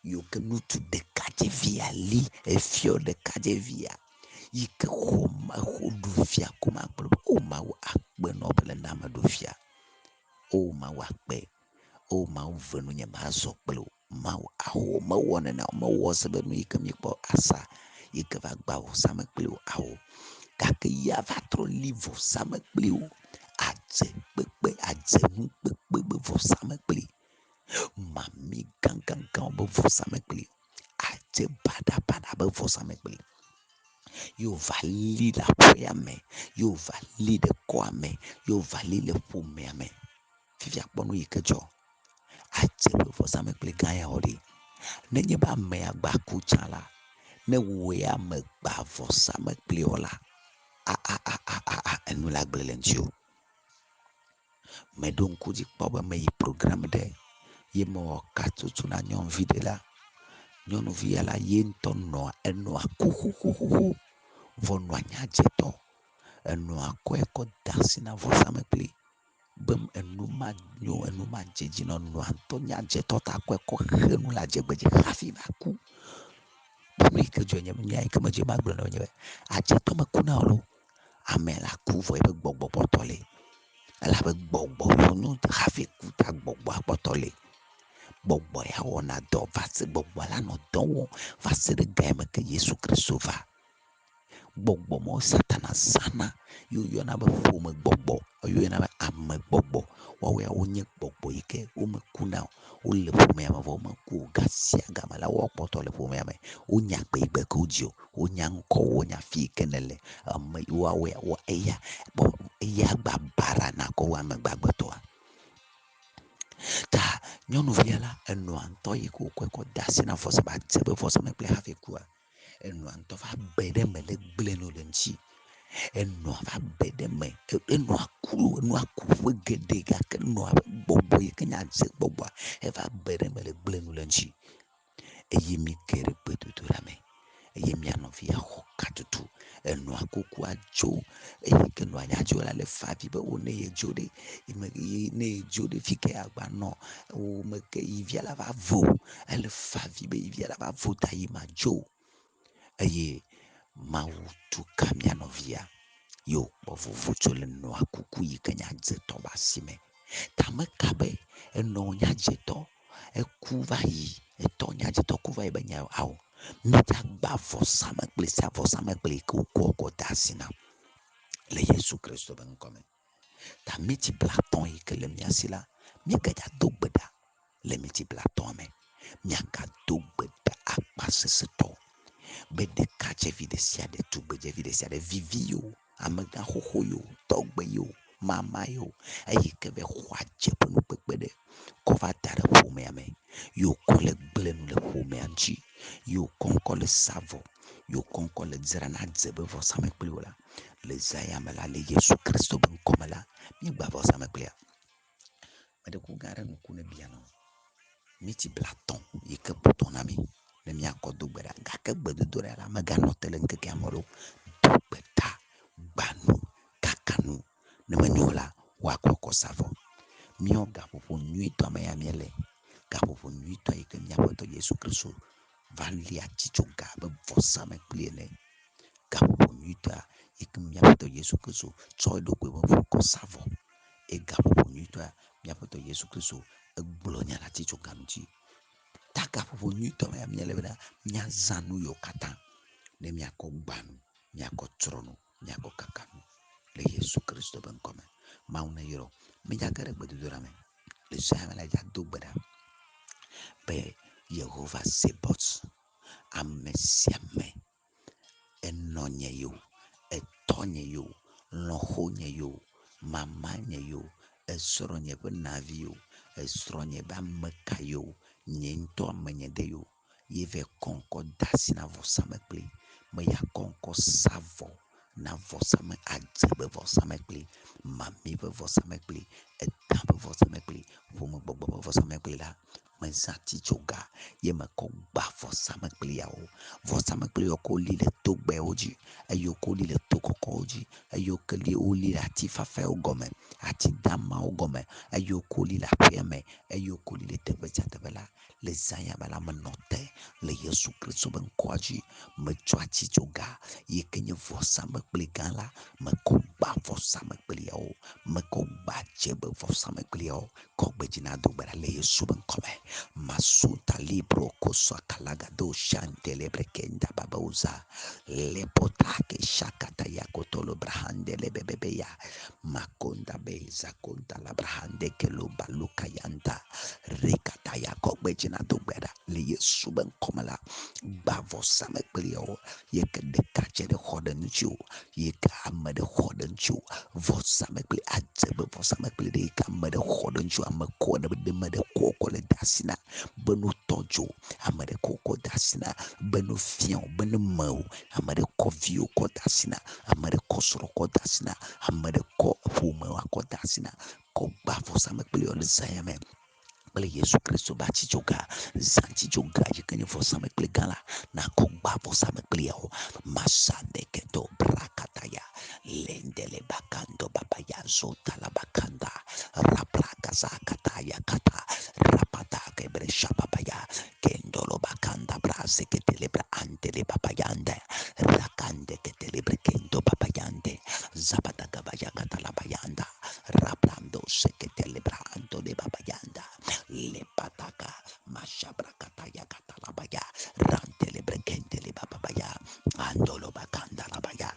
yiwo ke ŋutsu ɖekadzɛvia li efiɔ ɖekadzɛvia yi ke xɔ ɖu fia ko magblɔ be o Mawu akpe nɔble na ame ɖu fia, o Mawu akpe, o Mawu ve nunye mazɔ kple o, Mawu awo mewɔ nena o, mewɔ se be nu yi ke mikpɔ asa yi ke va gba vɔsamlekpui o awo gake ya va trɔ li vɔsamlekpui o adze kpekpe adzenu kpekpe be vɔsamlekpui mami gãgãgãwo be vɔsamlekpui adze baɖabaɖa be vɔsamlekpui yewo va li le aƒea me, yewo va li le kɔa me, yewo va li le ƒomea me. Fifia kpɔ nu yi ke dzɔ adze be vɔsamlekpui gã yawo ɖi nenye be amea gba ku tsã la ne wo ya me gba vɔsamlekpui o la enu la gble le ŋuti o. Meɖo ŋku dzi kpɔ be meyi program ɖe ye mewɔ katutu na nyɔnuvi ɖe la. Nyɔnuvi ya la ye ŋutɔ enɔa ku xoxoxo vɔ nɔa nyadzetɔ. Enɔa kɔe kɔ da asi na vɔsamlekpui be enu ma nyo, enu ma dze edzi na nɔa ŋutɔ nyadzetɔ ta kɔe kɔ xe nu le adzegbe dzi hafi va ku. Nu yi ke dzɔ nye be nya yi ke medze magblɔ na wo nye be adzetɔ meku na o lo. Ame la ku vɔ ebe gbɔgbɔ kpɔtɔ le. Elabe gbɔgbɔ yɔ hafi ku ta gbɔgbɔa kpɔtɔ le. Gbɔgbɔ ya wɔna dɔ va se gbɔgbɔ la nɔ dɔ wɔm va se ɖe ga me ke Yesu Kristo va. Gbɔgbɔ mawo Satana zãna ye woyɔna be ƒome gbɔgbɔ, woyɔna be ame gbɔgbɔ. Woawo ya wonye gbɔgbɔ yi ke womekuna o. Wole ƒomea me vɔ womeku o. Ga sia ga me la woawo kpɔtɔ le ƒomea me. Wonya gbe yi gbe ke wodzi o. Wonya ŋkɔwo, wonya afi yi ke nele. Ame woawo ya eya gba bara nakɔ wu ame gbagbetɔa. Ta nyɔnuvia la enɔa ŋutɔ yi ke wokɔe kɔ da asi na adze be vɔsamlekpui hafi kua enɔa ŋutɔ va be ɖe me le gble nu le ŋuti. Enɔa va be ɖe me, enɔa ku ƒe geɖe gake enɔa ƒe gbɔgbɔ yi ke nye adze gbɔgbɔa eva be ɖe me le gble nu le ŋuti. Eye mi ke ɖe gbedodoɖa me eye mia nɔvia xɔ katutu enɔa kukua dzo eye ke nɔa nya dzo la le fa avi be ne yedzo ɖe ne yedzo ɖe fi ke agba nɔ o me ke yi via la va vo ele fa avi be yi via la va vo ta yi ma dzo eye Mawu tu ka mia nɔvia yewo kpɔ vovo tso le nɔa kuku yi ke nya adzetɔ be asi me. Ta meka be enɔ nyadzetɔ eku va yi, etɔ nyadzetɔ ku va yi be nya ao mita gba vɔsamlekpui sia vɔsamlekpui yi ke wokɔ kɔ da asi na le Yesu Kristo be ŋkɔ me. Ta miti blatɔ yi ke le mia si la miagadza do gbe ɖa le miti blatɔ me. Miagado gbe ɖa akpasesetɔ be ɖekadzevi ɖe sia ɖe, tugbedzevi ɖe sia ɖe, vivi yo, amegã xoxo yo, tɔgbe yo, mama yo, eyi ke va xɔ adzeƒe nukpekpe ɖe kɔ va da ɖe ƒomea me. Yewo kɔ le gble nu le ƒomea ŋuti, yewo kɔ le sa vɔ, yewo kɔ le dzra na adze be vɔsamlekpui wo la le zãya me la le Yesu Kristo be ŋkɔ me la miegba vɔsamlekpuia. Meɖe ku gã ɖe ŋku ne bia nɔ miti blatɔ yi ke ƒotɔ na mi ne miakɔ do gbe ɖa gake gbedodoɖa la meganɔ te le ŋkekea me o. Do gbe ɖa, gba nu, kaka nu ne menyo o la woakɔ kɔ sa vɔ. Míawo gaƒoƒo nyuitɔ me ya míele. Gaƒoƒo nyuitɔ yi ke míaƒe Aƒetɔ Yesu Kristo va lia atitsoga be vɔsamlekpui ene. Gaƒoƒo nyuitɔa yi ke míaƒe Aƒetɔ Yesu Kristo tsɔ eɖokui be ƒu kɔ sa vɔ. Gaƒoƒo nyuitɔa míaƒe Aƒetɔ Yesu Kristo egblɔ nya le atitsoga ŋuti. Ta gaƒoƒo nyuitɔ me ya míele bena míazã nu yiwo katã ne miakɔ gba nu, miakɔ trɔ nu, miakɔ kaka nu le Yesu Kristo be ŋkɔ me. Mawu neyɔrɔ midzage ɖe gbedodoɖa me le zãya me la dza do gbe ɖa be Yehova Sebɔt ame sia ame enɔ nye yo, etɔ nye yo, lɔ̃xo nye yo, mama nye yo, esrɔ̃ nye ƒe navi yo, esrɔ̃ nye ƒe ameka yo, nyento amenyedeyo yeve konko dasina vosame kpli me ya konko savo na vosame adzebe vosame kpli mami be vosame kpli eta be vosame kpli vome gbogbo be vosame kpli la me zati tsoga ye me ko gba vosame kpli yawo vosame kpli yo ko li le togbe oji eyo ko li le tokoko oji eyo ke li o li le ati fafe ogome ati dama ogome eyo ko li le aƒeme eyo ko li le teƒe sia teƒe la le zã ya me la menɔte le Yesu Kristo be ŋkɔa dzi metsɔ atitsoga yi ke nye vɔsamekpli gã la mekɔ gba vɔsamekpliawo mekɔ gba dzebe vɔsamekpliawo kɔ gbe dzi na do gbe ɖa le Yesu be ŋkɔ me masuta libro kosa kalagado shantele brekenda babauza lepota ke shakata yakotolo brahande lebebebe ya makonda beza konda la brahande ke lo baluka yanda rekata ya kɔ gbe dzi na do gbe ɖa le Yesu be ŋkɔ me la gba vɔsamekpliawo yi ke ɖeka tse ɖe xɔ ɖe ŋuti o yi ke ame ɖe xɔ ɖe ŋuti o vɔsamekpli adzebe vɔsamekpli ɖe yi ke ame ɖe xɔ ɖe ŋuti o ame kɔ ɖe me ɖe kɔ le de asi na be no tɔ dzo ame ɖe kɔ de asi na be no fia o be no me o ame ɖe kɔ viwo kɔ de asi na ame ɖe kɔ srɔ̃ kɔ de asi na ame ɖe kɔ ƒomewo kɔ de asi na kɔ gba vɔsamekpliawo le zã ya me kple Yesu Kristo be atitsoga zã atitsoga yi ke nye vɔsamekpli gã la na kɔ gba vɔsamekpliawo masande keto brakataya lendele bakando babaya zota la bakanda raplaka zakataya kata rapata kebresha babaya kendolo bakanda brase ketelebra antele babayande rakande ketelebre kendo babayande zapata gabaya kata la bayanda raplando seketelebra antole babayanda lepataka mashabrakataya kata la baya rantele brekendele babaya andolo bakanda la baya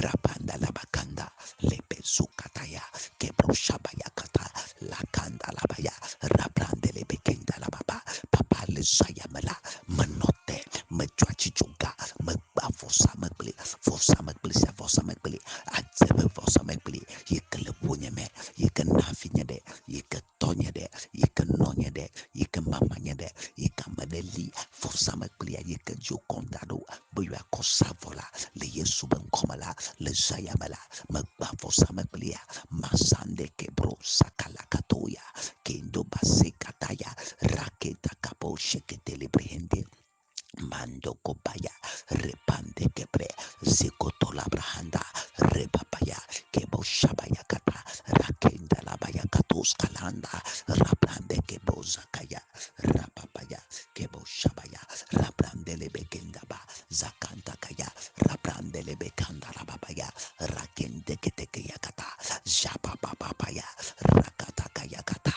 rapanda la bakanda lepezukataya kebroshabaya kata la kanda la baya raprande le bekenda la baba papa le zaya mela menote mejuachi juga megba fosa mekpli sa fosa mekpli adzebe fosa mekpli yekele punya me yeke nafinya de yeke tonya de yeke nonya de yeke mamanya de yeke medeli fosa mekpli yeke jo kondado boya kosavola le Yesu ben komala le zayamala magba vosame plia masande kebro sakala katoya kendo base kataya raketa kapo shekete librehende mando kobaya repande kebre zikoto labrahanda repapaya kebo shabaya kata rakenda labaya katos kalanda rabrande kebo zakaya rapapaya kebo shabaya rabrande lebekenda ba zakanta kaya rabrande lebekanda lababaya rakende keteke yakata japapapaya rakata kaya kata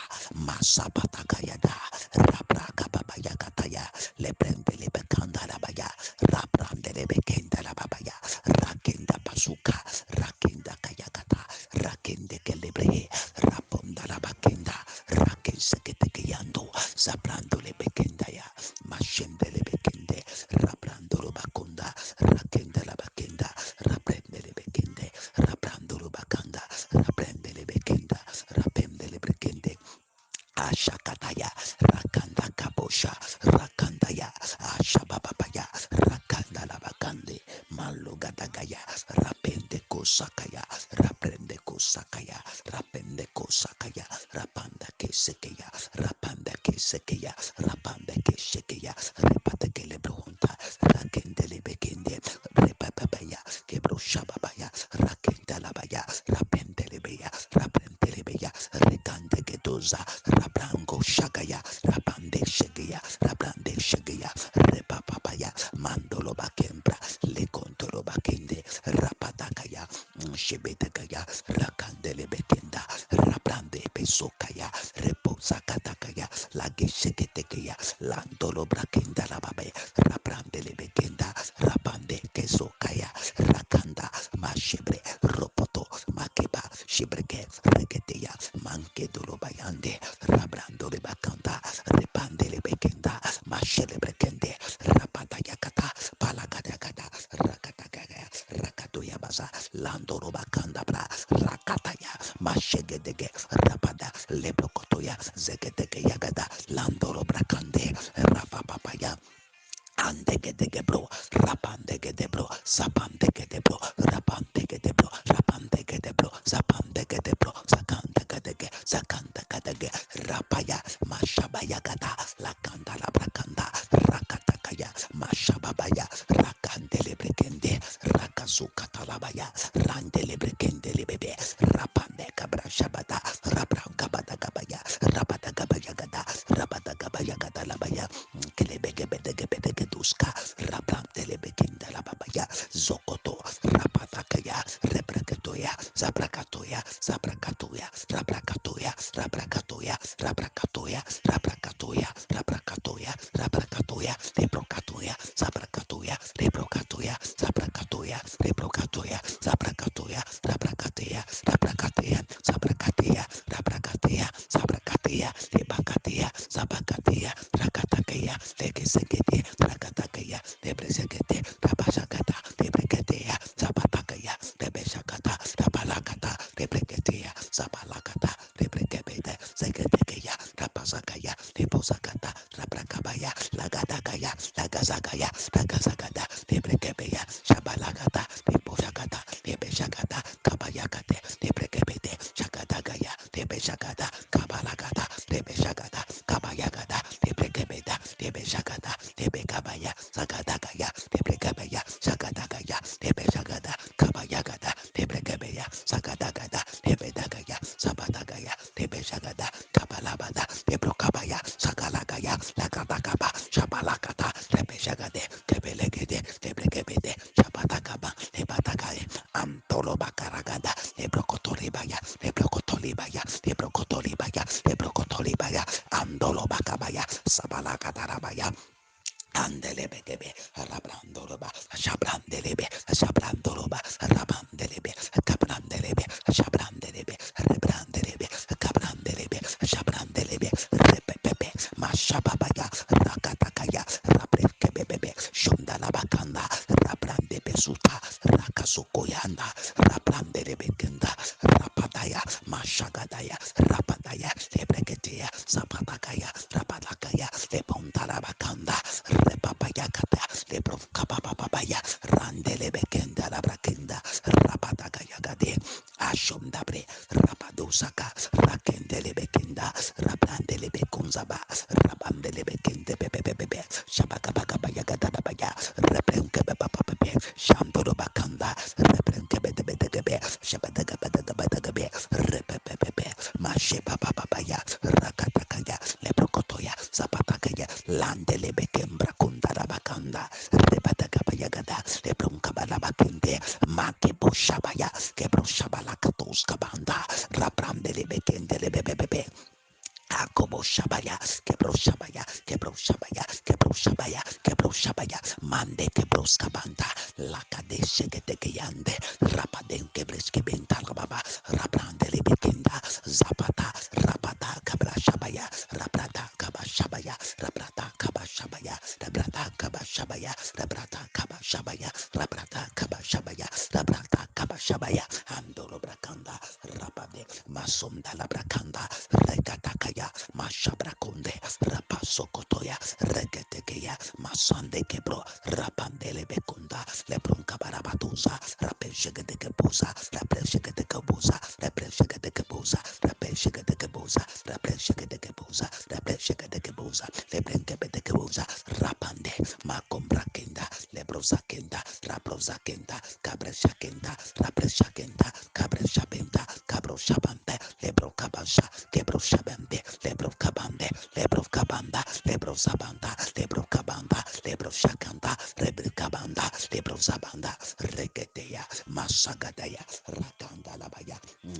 masabata kaya da rabraka babaya kataya lebrende lebekanda labaya rabrande lebekenda lababaya rakenda basuka rakenda kayakata rakende kelebrehe raponda labakenda rakensekete keyando zabrando lebekenda ya mashende lebekende rabrando lobakonda rakenda labakenda rabrende lebekende rabrando lobakanda rabrende lebekenda rapende lebekende Ashakataya rakanda kabosha rakandaya ashabababaya rakanda labakande malugadagaya rapende kosakaya rapende kosakaya rapende kosakaya rapanda kesekeya rapanda kesekeya rapanda kesekeya repate kelebronta rakende lebekende repapabaya kebroshababaya rakenda labaya rapende lebeya rapende lebeya rekande gedoza Rabrango Shagaya, Rabande Shagaya, Rabrande Shagaya, Repapapaya, Mandolo Bakembra, Lecontolo Bakende, Rapatakaya, Shebetakaya, Rakandele Bekenda, Rabrande Pesokaya, Reposakatakaya, Lagesheketekaya, Landolo Brakenda Lababe, Rabrandele Bekenda, Rabande Kesokaya, Rakanda, Mashebre, Ropoto, Makeba, Shibreke, Reketeya, Mankedolo Bayande, Rabrando de Bacanda, Repande le Bekenda, Mashele Brekende, Rapata Yakata, Palagadagada, Rakatagaya, Rakatoya Baza, Landoro Bacanda Bra, Rakataya, Mashegedege, Rapada, Lebrokotoya, Zegedege Yagada, Landoro Brakande, Zapandegedebro, Rapandegedebro, Rapandegedebro, Zapandegedebro, Zakandegedege, Zakandegedege, Rapaya, Mashabayagada, Lakanda Labrakanda, Rakatakaya, Mashababaya, Rakandelebrekende, Rakazukatalabaya, Randelebrekende, Rapandekabra Shabada, Rabrankabadagabaya, Rabadagabayagada, Rabadagabayagada Labaya, Kelebegebedegebedegeduska, Rabrandelebekindalababaya, Zokoto, Rapatakaya, Rebrekatoya, Zabrakatoya, Zabrakatoya, Rabrakatoya, Rabrakatoya, Rabrakatoya, Rabrakatoya, Rabrakatoya, Rabrakatoya, Rebrokatoya, Zabrakatoya, Rebrokatoya, Zabrakatoya, Rebrokatoya, Zabrakatoya, Rabrakatea, Rabrakatea, Zabrakatea, Rabrakatea, Zabrakatea, Rebakatea, Zabakatea, Rakatakea, Legesegete, Rakatakea, Lebresegete, Rabashakata, Lebreketea, Zabatakea, Rebeshakata, Rabalakata, Rebreketea, Zabalakata, Rebrekebete, Zegetekea, Rapazakaya, Lebosakata, Rabrakabaya, Lagadakaya, Lagazakaya, Lagazagada, Lebrekebeya, Shabalagata, Leboshakata, Lebeshakata, Kabayakate, Lebrekebete, Shakatagaya, Lebeshakata, Kabalagata, Lebeshakata, Kabayagada, Lebrekebeta, Lebeshakata, Lebekabaya, Zakatagaya, Lebrekebaya, Shakatagaya, Lebeshakata, Kabayagada, Lebrekebeya, Zakatagada, Lebedagaya, Sabatagaya, Lebeshakata, Kabalabada, Lebrokabaya, Sakalagaya, Lakatakaba, Shabalakata, Lebeshakate, Kebelegede, Lebrekebete, Shabatakaba, Lebatakae, Antolobakaragada, Lebrokotolibaya, Lebrokotolibaya, Lebrokotolibaya, Lebrokotolibaya, Andolobakabaya, Sabalakatarabaya, Andelebekebe, Rabrandoroba, Shabrandelebe, Shabrandoroba, Rabandelebe, Cabrandelebe, Shabrandelebe, Rebrandelebe, Cabrandelebe, Shabrandelebe, Repepepe, Mashababaya, Rakatakaya, Rabrekebebe, Shundalabakanda, Rabrandebe Suta, Rakasukoyanda, Rabrandelebe Kenda, Rapadaya, Mashagadaya, Rapadaya, Lebreketea, Zapatakaya, Rapadakaya, Lebontalabakanda, Repapayakata, Lebrokapapapaya, Randelebekenda, Labrakenda, Rapadakayagade, Ashomdabre, Rapadosaka, Rakendelebekenda, Rabrandelebekundaba, Rabandelebekende, Bebebebe, Shabakabakabayagada, Reprenkebepapape, Shandorobakanda, Reprenkebedebedebe, Shabadagabadagabadabe, Repepepe, Mashepapapaya, Rakatakaya, Lebrokotoya, Zapatakaya, Landelebekembra Kundarabakanda, Rebadagabayagada, Lebronkabalabakende, Makeboshabaya, Kebroshabalakatos Kabanda, Rabrandelebekende, Akobo Shabaya, Kebro Shabaya, Kebro Shabaya, Kebro Shabaya, Kebro Shabaya, Mande Kebros Kabanda, Lakade Shegetekeyande, Rapaden Kebreske Bentalababa, Rabrande Lebekinda, Zapata, Rapata, Kabra Shabaya, Rabrata, Kaba Shabaya, Rabrata, Kaba Shabaya, Rabrata, Kaba Shabaya, Rabrata, Kaba Shabaya, Rabrata, Kaba Shabaya, Rabrata, Kaba Shabaya, Andolo Brakanda, Rapade, Masonda Labrakanda, Regatakaya, Mashabrakonde, Rapasokotoya, Regetekeya, Masande Kebro, Rapandele Bekunda, Lebron Kabarabatuza, Rapeshegedekebuza, Rapeshegedekebuza, Rapeshegedekebuza, Rapeshegedekebuza, Rapeshegedekebuza, Rapeshegedekebuza, Lebrenkebedekebuza, Rapande, Makombrakenda, Lebrozakenda, Rabrozakenda, Cabreshakenda, Rabreshakenda, Cabreshabenda, Cabroshabante, Lebro Cabasha, Kebro Shabande, Lebro Kabande, Lebro Kabanda, Lebro Zabanda, Lebro Kabanda, Lebro Shakanda, Rebro Kabanda, Lebro Zabanda, Regetea, Masagadaya, Rakanda Labaya,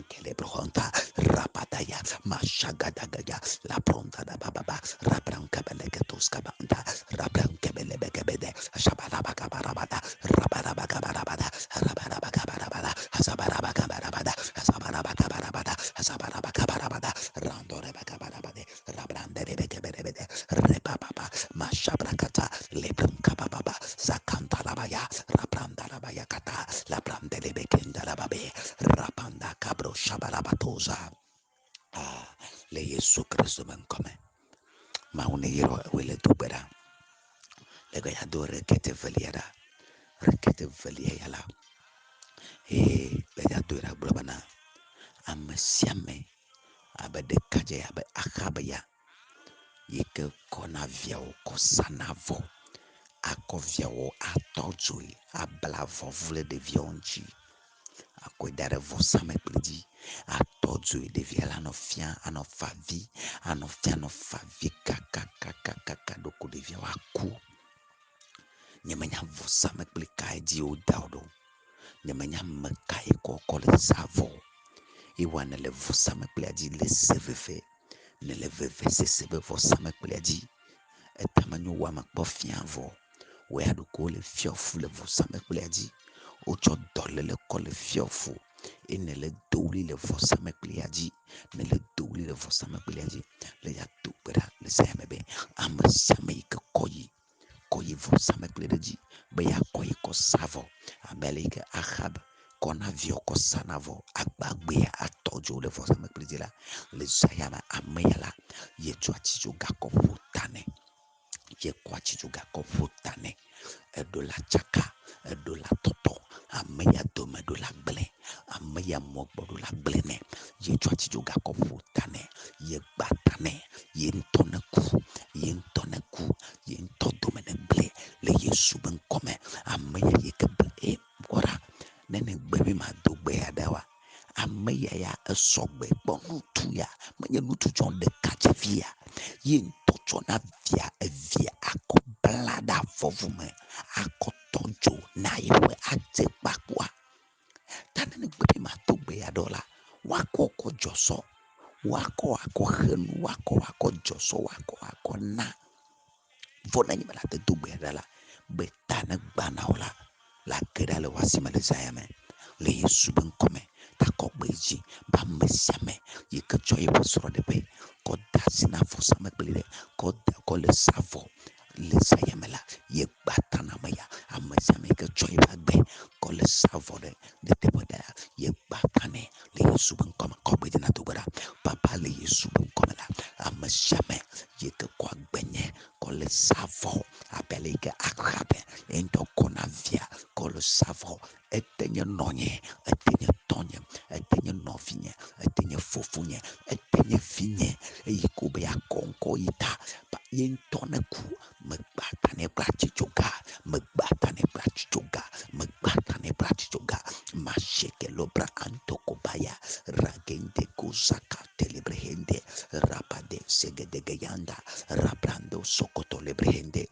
Kelebronta, Rapataya, Mashagadagaya, La Pronta da Baba, Rabran Kabelegatus Kabanda, Rabran Kabelebekabede, Shabarabakabarabada, Rabarabakabarabada, Rabarabakabarabada, Hazabarabakabarabada, Hazabarabakabarabada, Hazabarabakabarabada, Randorebakabarabade, Rabranderebekebede, Repapapa, Mashabrakata, Lebunkababa, Zakantalabaya, Rabrandarabaya Kata, Labrandelebekendalababe, Rapanda Cabro Shabarabatoza. Ah, le Yesu Kristo ben come. Ma un yero wele tubera. Le gayadore che te veliera. rekete velia yala le ya doira blabana amesiame abe de kaje abe akabaya yeke kona viawo kosanavo akoviawo atɔdzoe abla vɔvle ɖeviawo ŋtsi akoe da ɖe vɔsamekpli dzi atɔdzoe ɖevia la anɔ fia anɔ favi anɔ fia anɔ favi kakakakaka ɖoko ɖeviawo aku nyemenya vɔsamekpli kae dzi woda wo ɖo nyemenya me kae kɔ le sa vɔ iwa ne le vɔsamekplia dzi le se veve ne le veve sese be vɔsamekplia dzi etamenyo wa mekpɔ fia vɔ wo ya ɖoko le fiafu le vɔsamekplia dzi wotsɔ dɔléle kɔ le fiafu ene le dowli le vɔsamekplia dzi ne le dowli le vɔsamekplia dzi le ya do gbe ɖa le zãme be ame sia ame yi ke kɔ yi vɔsamekpli ɖe dzi be yakɔ yi kɔ sa vɔ abe ale yi ke Ahab kɔna viawo kɔ sana vɔ agbagbea atɔdzo le vɔsamekpli dzi la le zãyame ame ya la yetsɔ atitsoga kɔ ƒo ta nɛ yekɔ atitsoga kɔ ƒo ta nɛ eɖo la tsaka eɖo la tɔtɔ ame ya dome ɖo la gblẽ ame ya mɔgbɔ ɖo la gblẽ nɛ yetsɔ atitsoga kɔ ƒo ta nɛ ye gba ta nɛ ye ŋutɔ ne ku ye ŋutɔ ne ku ye ŋutɔ dome ne gblẽ le Yesu be ŋkɔme ame ya yi ke ble gbɔra nene gbe mi ma do gbe ya ɖa wa ame ya esɔgbe kpɔ nutu ya menye nutu tsɔ ɖeka dzevi ya ye ŋutɔ tsɔna evia akɔ bla ɖe avɔvu me akɔ tɔdzo na yewoe adze kpakpoa ta nene gbe mi ma do gbe ya ɖo la wakɔ kɔ dzɔsɔ wakɔ akɔ henu wakɔ akɔ dzɔsɔ wakɔ akɔ na vɔ ne nyime la te do gbe ya ɖa la be ta ne gbana o la ge ɖa le woasi me le zãya me le Yesu be ŋkɔme takɔ gbe dzi be ame sia ame yi ke tsɔ yeƒe srɔ̃ɖeƒe kɔ da asi na vɔsamekpli ɖe kɔ le sa vɔ le zãya me la ye gba ta na ame ya ame sia ame yi ke tsɔ yeƒe agbe kɔ le sa vɔ ɖe teƒe ɖe la ye gba ta nɛ le Yesu be ŋkɔme kɔ gbe dzi na do gbe ɖa papa le Yesu be ŋkɔme la ame sia ame yi ke kɔ agbenye kɔ le sa vɔ abe ale yi ke Ahab ŋutɔ kɔna via kɔ le sa vɔ ete nye nɔnye ete nye tɔnye ete nye nɔvinye ete nye fofonye ete nye vinye eyi ke be yakɔ ŋkɔ yi ta ye ŋutɔ ne ku megba ta nɛ kple atitsoga megba ta nɛ kple atitsoga megba ta nɛ kple atitsoga masheke lobra antokobaya ragende kozaka telebrehende rabade segedegeyanda rabrando sokoto lebrehende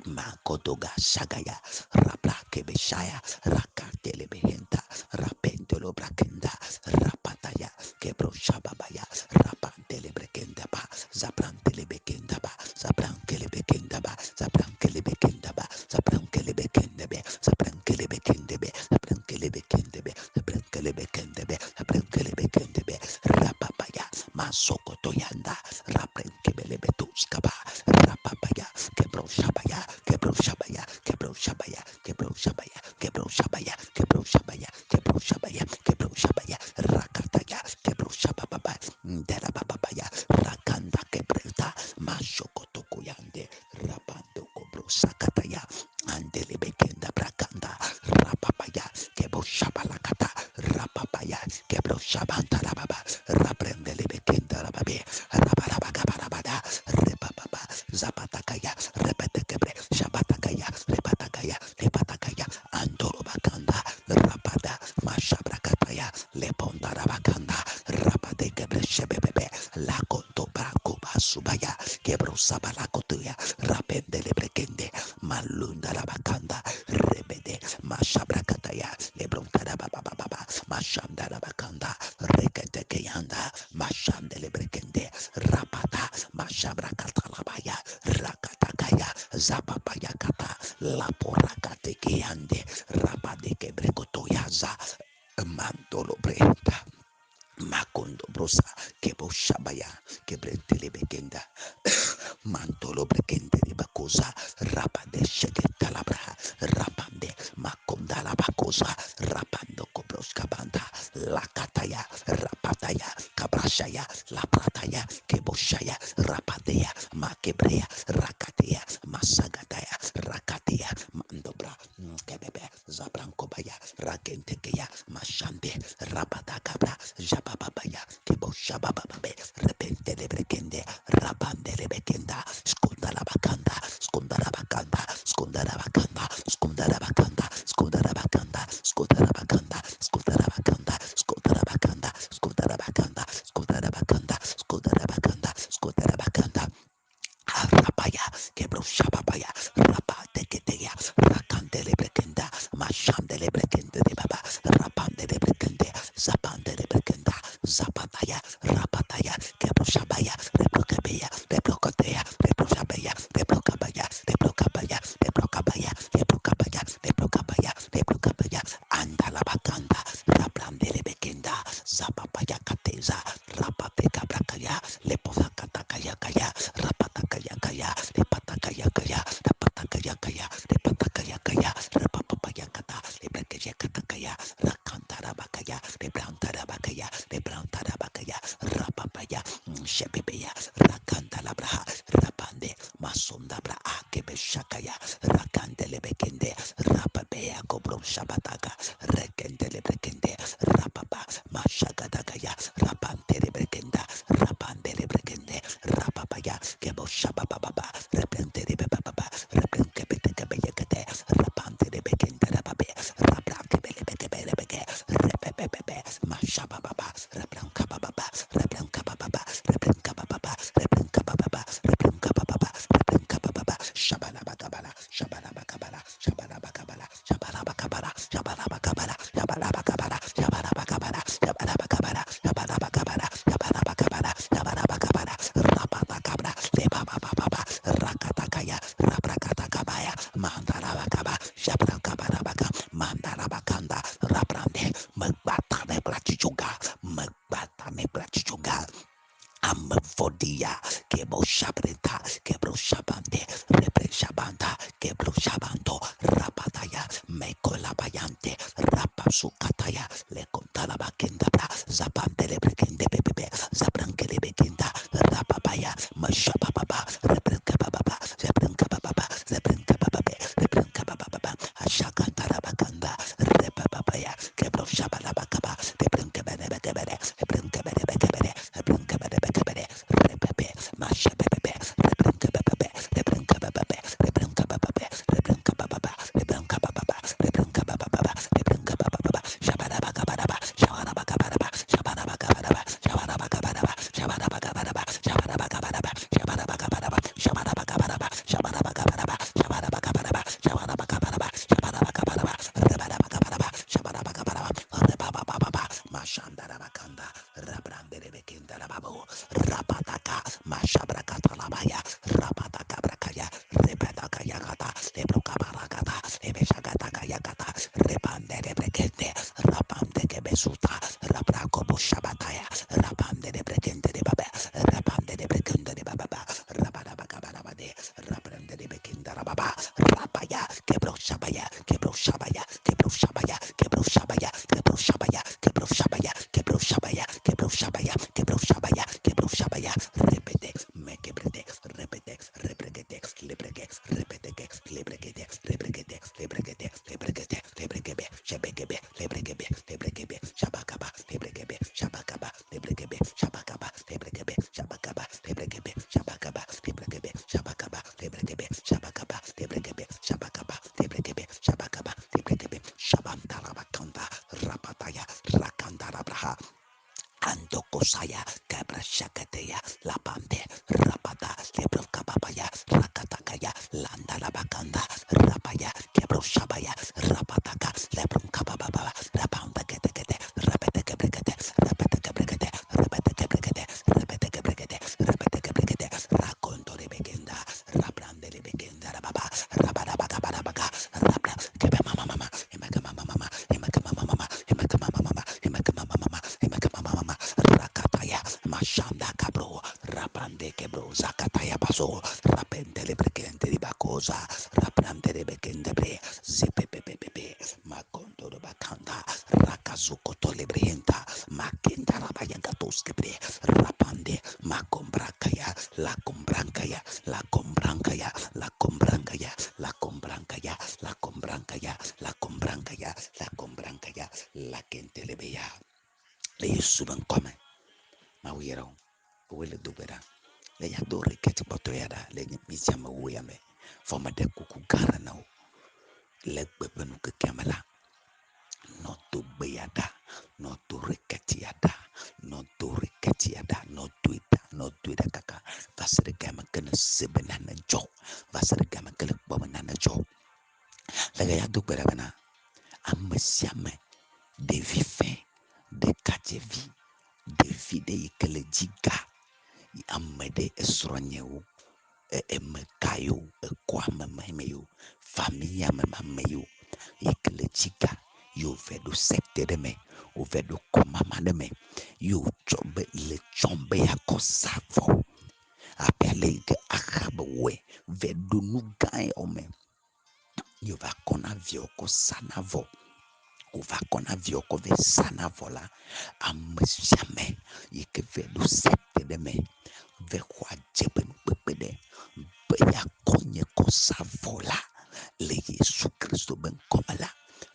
Makotoga Shagaya Rabla Kebeshaya Rakatele Behenta Rapentelo Brakenda Rapataya Kebro Shababaya Rapantele Brekendaba Zabrantele Bekendaba Zabrankele Bekendaba Zabrankele Bekendaba Zabrankele Bekendebe Zabrankele Bekendebe Zabrankele Bekendebe Zabrankele Bekendebe Zabrankele Bekendebe Rapapaya Masokotoyanda Raprenkebele Betuskaba Rapapaya Kebro Shabaya Kebro Shabaya Kebro Shabaya Kebro Shabaya Kebro Shabaya Kebro Shabaya Kebro Shabaya Kebro Shabaya Rakataya Kebro Shababa Derababaya Rakanda Kebreta Mashokotoko Yande Rabando Kobro Sakataya Andele Bekenda Brakanda Rapapaya Kebro Shabalakata Rapapaya Kebro Shabanta Rababa Rabrendele Bekenda Rababe Rabarabagabarabada Rebababa Zapatakaya Repetekebre Shabatakaya Repatakaya Repatakaya Andorobakanda Rabada Mashabrakataya Leponda Rabakanda Rapadekebre Shebebebe Lakonto Brakoba Subaya Kebro Sabalakotuya Rapendele Brekende Malunda Rabakanda Rebede Mashabrakataya Lebronta Rabababa Mashanda Rabakanda Reketekeyanda Mashandele Brekende Rapata Mashabrakatalabaya Rakatakaya Zababaya Kata Laporakatekeyande Rabadeke Brekotoyaza Mandolo Brenta Makondo brosa kebo shabaya kebrentele bekenda mantolo brekende bakoza rapade sheketa labra rapande makonda la bakoza rapando kobros kabanda lakataya rapataya kabrashaya laprataya keboshaya rapadeya makebrea rakateya masagataya rakateya mandobra rakentekeya mashande rabatakabra jabababaya kebo shabababe repentele rabandelebekenda skundarabakanda skundarabakanda skundarabakanda skundarabakanda skundarabakanda skundarabakanda skundarabakanda skundarabakanda skundarabakanda skundarabakanda skundarabakanda skundarabakanda Arabaya, Kebro Shababaya, Rapateketea, Rakandele Brekenda, Mashandele Brekende de Baba, Rapandele Brekende, Zapandele Brekenda, Zapataya, Rapataya, Kebro Shabaya, Reprokabaya, Reprokatea, Reproshabaya, Reprokabaya, Reprokabaya, Reprokabaya, Reprokabaya, Reprokabaya, Reprokabaya, Andalabakanda, Rabrandele Bekenda, Zapapaya Kateza, Rapateka Brakaya, Leposakatakaya Kaya, Rapatakaya Kaya, Repatakaya Kaya, Rapatakaya Kaya, Repatakaya Kaya, Rapapaya Kata, Lebrakaya Katakaya, Rakantarabakaya, Rebrantarabakaya, Rebrantarabakaya, Rapapaya, Shebebeya, Rakantalabraha, Rapande, Masunda Bra Akebeshakaya, Rakandelebekende, Rapapea Gobro Shabataka, Rekendelebekende, Rapapa, Mashagadakaya, Rapantelebekenda, Rapandelebekende, Rapapaya, Kebo Shabababa, Repentelebebaba, Repenkebekebekete, Rapantelebekende, Rapabe, Raplankebelebekebelebeke, Repepebe, Mashabababa, Replankababa, Replankababa, Replankababa, Replankababa, Replankababa, Replankababa, Shabalabakabala, Shabalabakabala, Shabalabakabala, Shabalabakabala, Shabalabakabala, Shabalabakabala, Shabalabakabala, Shabalabakabala, Shabalabakabala, Shabalabakabala, Shabalabakabala, Rapatakabra, Lebababa, Rakatakaya, Rabrakatakabaya, Mandarabakaba, Shabrakabarabaka, Mandarabakanda, Rabrande, Magbata Nebrachichuga, Magbata Nebrachichuga. Amavodia, Kebo Shabrenta, Kebro Shabante, Rebre Shabanta, Kebro Shabanto, Rapataya, Mekolabayante, Rapasukataya, Lekontalabakendabra, Zapantelebrikende Bebe, Zabrankelebekenda, Rapapaya, Mashababa, Rebrenkababa, Zebrenkababa, Zebrenkababe, Rebrenkababa, Ashakantarabakanda, Repapaya, Kebro Shabalabakaba, Debrenkabere, Hebrenkabere, Hebrenkabere, Repepe, Mashabebe, Rebrenkabebe, Rebrenkabebe, Rebrenkabebe, Rebrenkababa, Rebrenkababa, Rebrenkababa, Rebrenkababa, Shabadabakabadaba, Shabadabakabadaba, Shabadabakabadaba, Shabadabakabadaba, Shabadabakabadaba, Shabadabakabadaba, Shabadabakabadaba, Shabadabakabadaba, Shabadabakabadaba, Shabadabakabadaba, Shabadabakabadaba, Shabadabakabadaba, Rebadabakabadaba, Shabadabakabadaba, Rebababa, Mashandarabakanda, Rabranderebekindarababo, Rapataka, Mashabrakatalabaya, Rapataka Brakaya, Repatakayakata, Lebrokabarakata, Ebeshagatagayakata, Repanderebrekende, Rapandekebesuta, Rabrakobo Shabataya, Rapanderebrekende de Baba, Rapanderebrekende de Baba, Rabadabakabarabade, Rabranderebekindarababa, Rapaya, Kebro Shabaya, Kebro Shabaya, Kebro Shabaya, Kebro Shabaya, Kebro Shabaya, Kebro Shabaya, Kebro Shabaya, Kebro Shabaya, Kebro Shabaya, Kebro Shabaya, repete, mekebrete, repete, repregete, lebrege, repeteke, lebregete, lebregete, lebregete, lebregete, lebregebe, shabegebe, lebregebe, lebregebe, shabakaba, lebregebe, shabakaba, lebregebe, shabakaba, lebregebe, shabakaba, lebregebe, shabakaba, lebregebe, shabakaba, lebregebe, shabakaba, lebregebe, shabakaba, lebregebe, shabakaba, lebregebe, shabantarabakanda, rapataya, rakandarabraha, Andokosaya, Cabra Shakatea, Lapande, Rapata, Lebro Kababaya, Rakatakaya, Landa Labakanda, Rapaya, Kebro Shabaya, Rapataka, Lebro Kabababa, Rapanda Getekete, Rapeteke Brigade, Rapeteke Brigade, Rapeteke Brigade, Rapeteke Brigade, Rapeteke Brigade, Raconto de Begenda, Rabrande de Begenda, Rababa, Rabadabagabaga, Rabra, Kebama Mama, Emakama Mama, Emakama Mama, Emakama Mama, Emakama Mama, Emakama Mama, Rakataya, Mashanda Cabro, Rapande Kebro, Zakataya Baso, Rapende Lebrekende Bacosa, Raprande de Bekendebre, Zipepepepe, Macondo de Bacanda, Rakazuko Tolebrienta, Makinda Rabayagatoskebe, Rapande, Macombracaya, La Combrancaya, La Combrancaya, La Combrancaya, La Combrancaya, La Combrancaya, La Combrancaya, La Combrancaya. brankaya la kentelebeya le Yesu ben kome ma wiro wele dubera le ya do reketi poto yada le misia ma wuyame foma de kuku gara na le gbebenu ke kamala no to beyada no to reketi yada no to reketi yada no to ida kaka vasere gama kana sebena na jo vasere gama kala bomana na jo le ya do bera bana amesiame de vifin de katevi de vide ikele jiga amede esronyewo emekayo ekwame memeyo familia memeyo ikele jiga yo vedo sekte de me o vedo komama de me yo chombe le chombe ya kosavo apele de akabewe vedo nugai ome yo va kona vioko sanavo uva kona vioko ve sanavola amesiame yike vedo sekte de me ve kwa jeben pepede beya konye kosavola le Yesu Kristo ben komala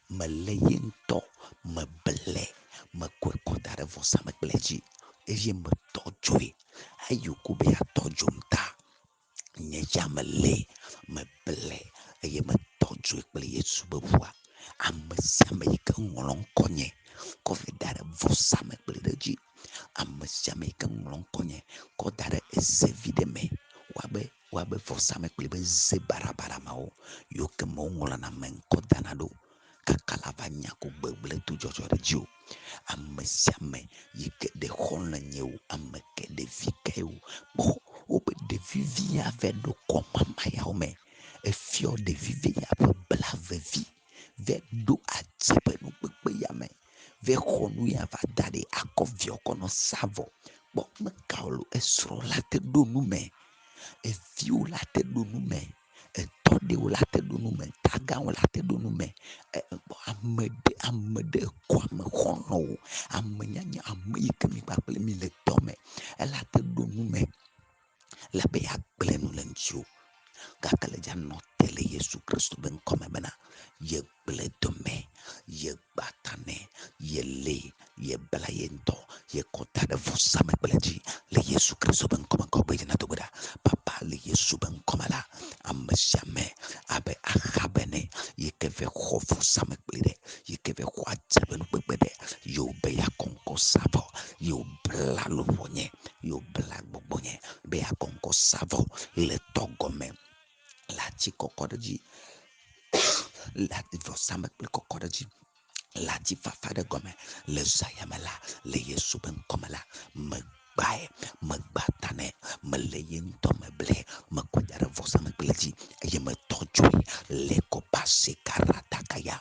me leyento me ble me kwekotare vosa me bleji eye me tojui ayuku be atojumta nye jamele me ble eye me tojui kple Yesu bebua amesiame yike ngolon konye kovidare vosa me bleji amesiame yike ngolon konye kodare ezevide me wabe vosa me kple be ze barabara mao yoke mo ngola na men kodanado kakalava nyako gbegle tu jojo de jiu amesiame yike de hona nyeu ameke de vikeu bo obe de vivi ave do koma maya ome efio de vivi ave blave vi ve do ajepe no pepe yame ve honu ya va dade akovio kono savo bo me kaulo esro late do nume eviu late do nume etode late do nume taga late do nume amede kwa me hono amenya amike mi papele mi le tome elate do nume la be agbelenu lenju kakale jano tele Yesu Kristo ben kome mena ye ble dome ye batane ye le ye blayento ye kota de vosa me bleji le Yesu Kristo ben kome ko be na to bada papa le Yesu ben kome la amesiame abe akhabene ye keve khofu same blide ye keve kwa tsabenu bebede yo be ya konko savo yo bla lo bonye yo bla gbonye be ya konko savo le togome la chikokodaji la divosama kokodaji la tifafa de gome le zayamela le Yesu ben komela me bae me batane me leyento me ble me kudara vosama pleji ye me tojui le kopase karata kaya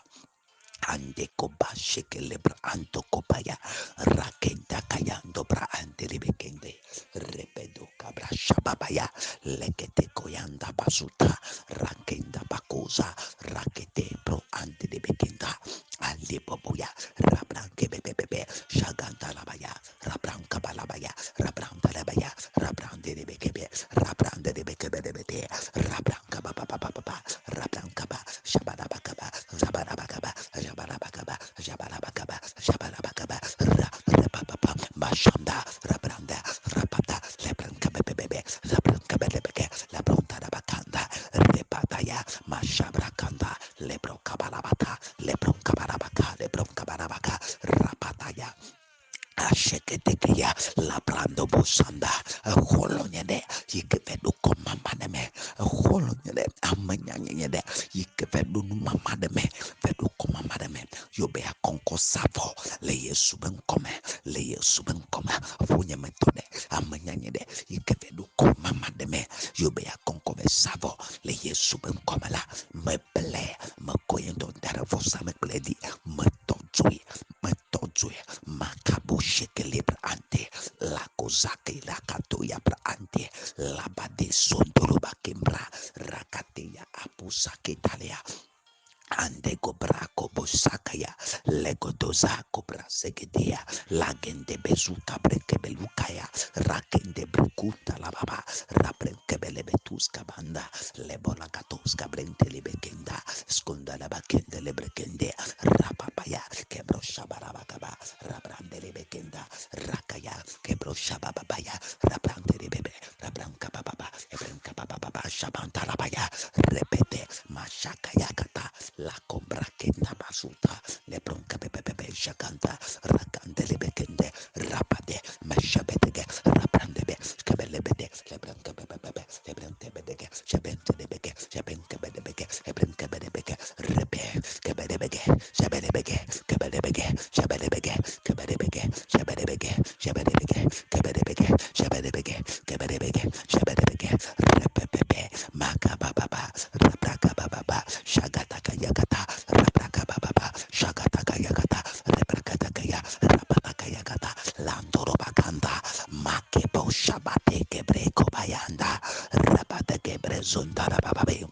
ande koba sheke lebra anto kobaya rakenda kaya dobra ante lebekende repedo kabra shababaya lekete koyanda basuta rakenda bakoza rakete pro ante lebekenda ali boboya rabranke bebebebe shaganta labaya rabranka balabaya rabranta labaya rabrande lebekebe rabrande lebekebe debete rabranka baba baba baba rabranka ba shabadabakaba zabadabakaba jabarabakaba jabarabakaba jabarabakaba repapapa bashanda rabranda rapata lebranka bebebebe rabranka bebebeke lebronta dabakanda repataya mashabrakanda lebrokabalabaka lebronkabalabaka lebronkabalabaka rapataya asheketekeya labrando busanda holonyede yikevedu komamademe holonyede amanyanyede yikevedu numamademe vedu komamademe yobea konko savo le Yesu benkome le Yesu benkome fonye metode amanyanyede yikevedu komamademe yobea konko ve savo le Yesu benkome la meble mekoyendo daravo samekledi metojui makabo shekelebra ante la kozake la katoya bra ante la bade sondoroba kembra rakate ya apusake talia ande gobrako bosakaya legodoza cobra segedia lagende bezuka brekebelukaya rakende brekuta la baba rabrekebelebetus kabanda lebola gatos kabrente lebekenda skunda la bakende lebrekende rapapaya kebro shabarabakaba rabrande lebekenda rakaya kebro shabababaya rabrande lebebe rabranka bababa ebrenka bababa shabantarabaya repete mashaka yakata la combra kenda basuta lebronka bebebe shakanta rakande lebekende rapade mashabetege rabrandebe kabelebede lebranka bebebe lebrante bedege shabente debege shabente bedebege lebranka bedebege rebe kabedebege shabedebege kabedebege shabedebege kabedebege shabedebege shabedebege kabedebege shabedebege kabedebege shabedebege repepepe makababa rabrakababa shagataka yakata rabrakababa shagataka yakata rebrakataka ya rabaka yakata landoro bakanda makebo shabate kebreko bayanda rabate kebrezunda rababe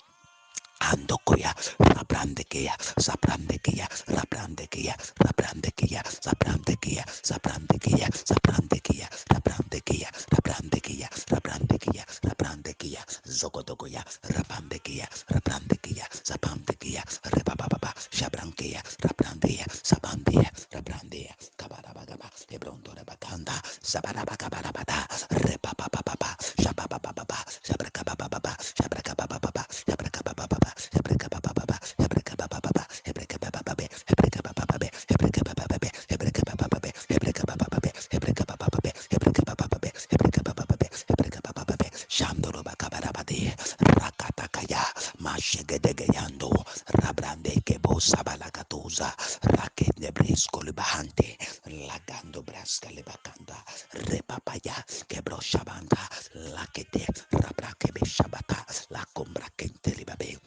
Andokoya, Rabrandekia, Sabrandekia, Rabrandekia, Rabrandekia, Sabrandekia, Sabrandekia, Sabrandekia, Rabrandekia, Rabrandekia, Rabrandekia, Rabrandekia, Zogodogoya, Rabandekia, Rabrandekia, Sabandekia, Rebababa, Shabrankia, Rabrandia, Sabandia, Rabrandia, Kabarabagaba, Lebrondo Rabakanda, Sabarabakabarabada, Rebababa, Shabababa, Shabrakababa, Shabrakababa, Shabrakababa, Hebrekababa, Hebrekababa, Hebrekababa, Hebrekababa, Hebrekababa, Hebrekababa, Hebrekababa, Hebrekababa, Hebrekababa, Hebrekababa, Hebrekababa, Shandoroba Kabarabade, Rakatakaya, Mashegedegeyando, Rabrande Kebo Sabalagatoza, Raket Nebrisco Libahante, Lagando Brasca Libacanda, Repapaya, Kebro Shabanda, Lakete, Rabrakebe Shabata, La Combra Kente Libabe.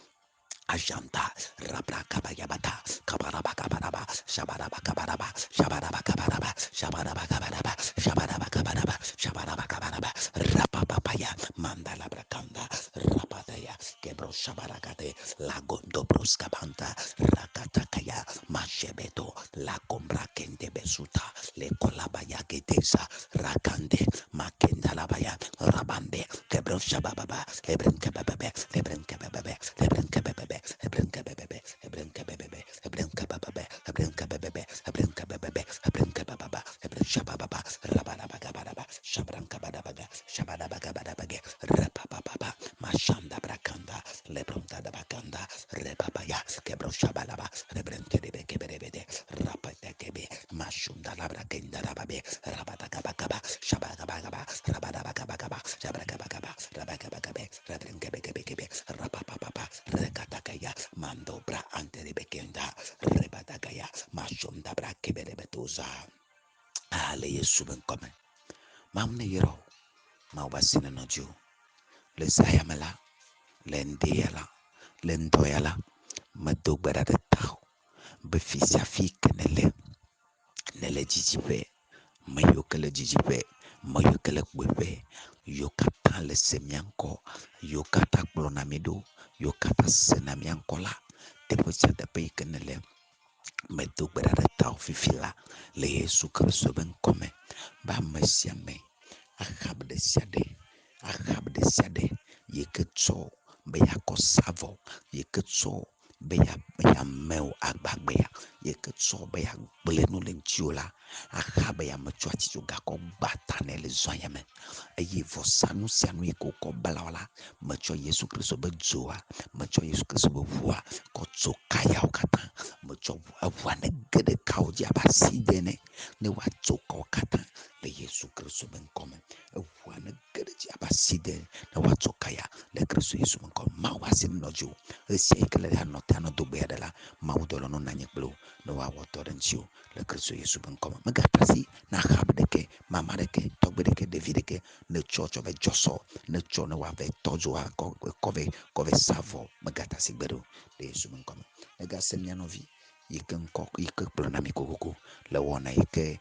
Ajanta, Rabrakabagabata, Kabarabakabaraba, Shabarabakabaraba, Shabarabakabaraba, Shabarabakabaraba, Shabarabakabaraba, Shabarabakabaraba, Rapapapaya, Mandala Brakanda, Rapataya, Gebro Shabarakate, Lagondo Broscabanta, Rakatakaya, Mashebeto, La Combra Kende Besuta, Le Colabaya Getesa, Rakande, Makenda Labaya, Rabambe, Gebro Shababa, Lebren Kababe, Lebren Kababe, Lebren Kababe, Lebren Kababe, Lebren Kababe, Lebren Kababe, Lebren Kababe, Lebren Kababe, Lebren Kababa, Lebren Shababa, Rabanabagabaraba, Shabran Kabadabaga, Shabadabagabadabaga, Rapapapa, Mashanda Brakanda, Lebron Tadabakanda, Repapaya, Kebro Shabalaba, Lebren Kedebe Kebede, Rapatekebe, Mashunda Labrakenda Rababe, Rabatagabakaba, Shabagabagaba, Rabadabagabagaba, Shabrakabagaba, Rabakabagabe, Rabrenkebekebe, Rapapapa, Rekatakaya, Mandobra Antelebekenda, Rebatagaya, Mashunda Brakebebetuza. Ale Yesu ben kome. Mamne yero, ma wasina no ju. Le sayamala, le ndeyala, le ndoyala, madogbara de tao. Befisia fi kenele, nele jijipe, mayokele jijipe, mayokele kwepe, yokata le semianko, yokata klonamido, yokata senamianko la, deposia de pe kenele, madogbara de tao fifila, le Yesu Kristo ben kome, ba mesiame. Ahab de siade yeketso beya kosavo yeketso beya meu agbagbeya yeketso beya gblenu le ntiola ahab ya metsɔati tso gakɔ gbata ne le zɔyame eye vɔsanu sia nu yi ke wokɔ bla la metsɔ Yesu Kristo be dzoa metsɔ Yesu Kristo be ʋua kɔ tso kayawo katã metsɔ eʋua ne ge ɖe kawo dzi abe asi de ne woatso kawo katã le Yesu Kristo be ŋkɔme eʋua ne ge ɖe dzi abe asi de ne woatso kaya le Kristo Yesu be ŋkɔme mawu asi nɔ dzi o esia yi ke le anɔ te anɔ do gbea ɖe la mawu dɔ le no nanyi kple wo ne woawɔ dɔ ɖe ŋuti o le Kristo Yesu be ŋkɔme megatasi na Ahab ɖeke mama ɖeke tɔgbe ɖeke ɖevi ɖeke ne tsɔ ve dzɔsɔ ne tsɔ ne woave tɔdzo kɔve sa vɔ megatasi gbe ɖe o le Yesu be ŋkɔme egase mia nɔvi yi ke kplɔna mi kokoko le wɔna yi ke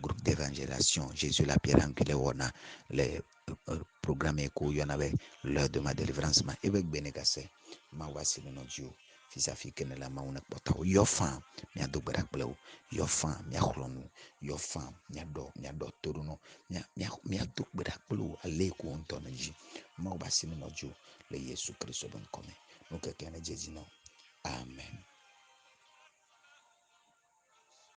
groupe d'évangélisation Jésus la pierre angulaire wɔna le programme ko yɔna be l'heure de ma délivrance ma ebe gbe ne gase ma wasi le nɔ dzi o fisafi ke ne le amawo ne kpɔtawo yɔ faa miado gbe ɖa kple wo, yɔ faa miaxlɔ nu, yɔ faa miaɖɔ to ɖo no, miado gbe ɖa kple wo ale ko ŋutɔ ne dzi. Mawu be asi nenɔ dzi o le Yesu Kristo be ŋkɔ me. Nu keke ne dze edzi na wo. Amen.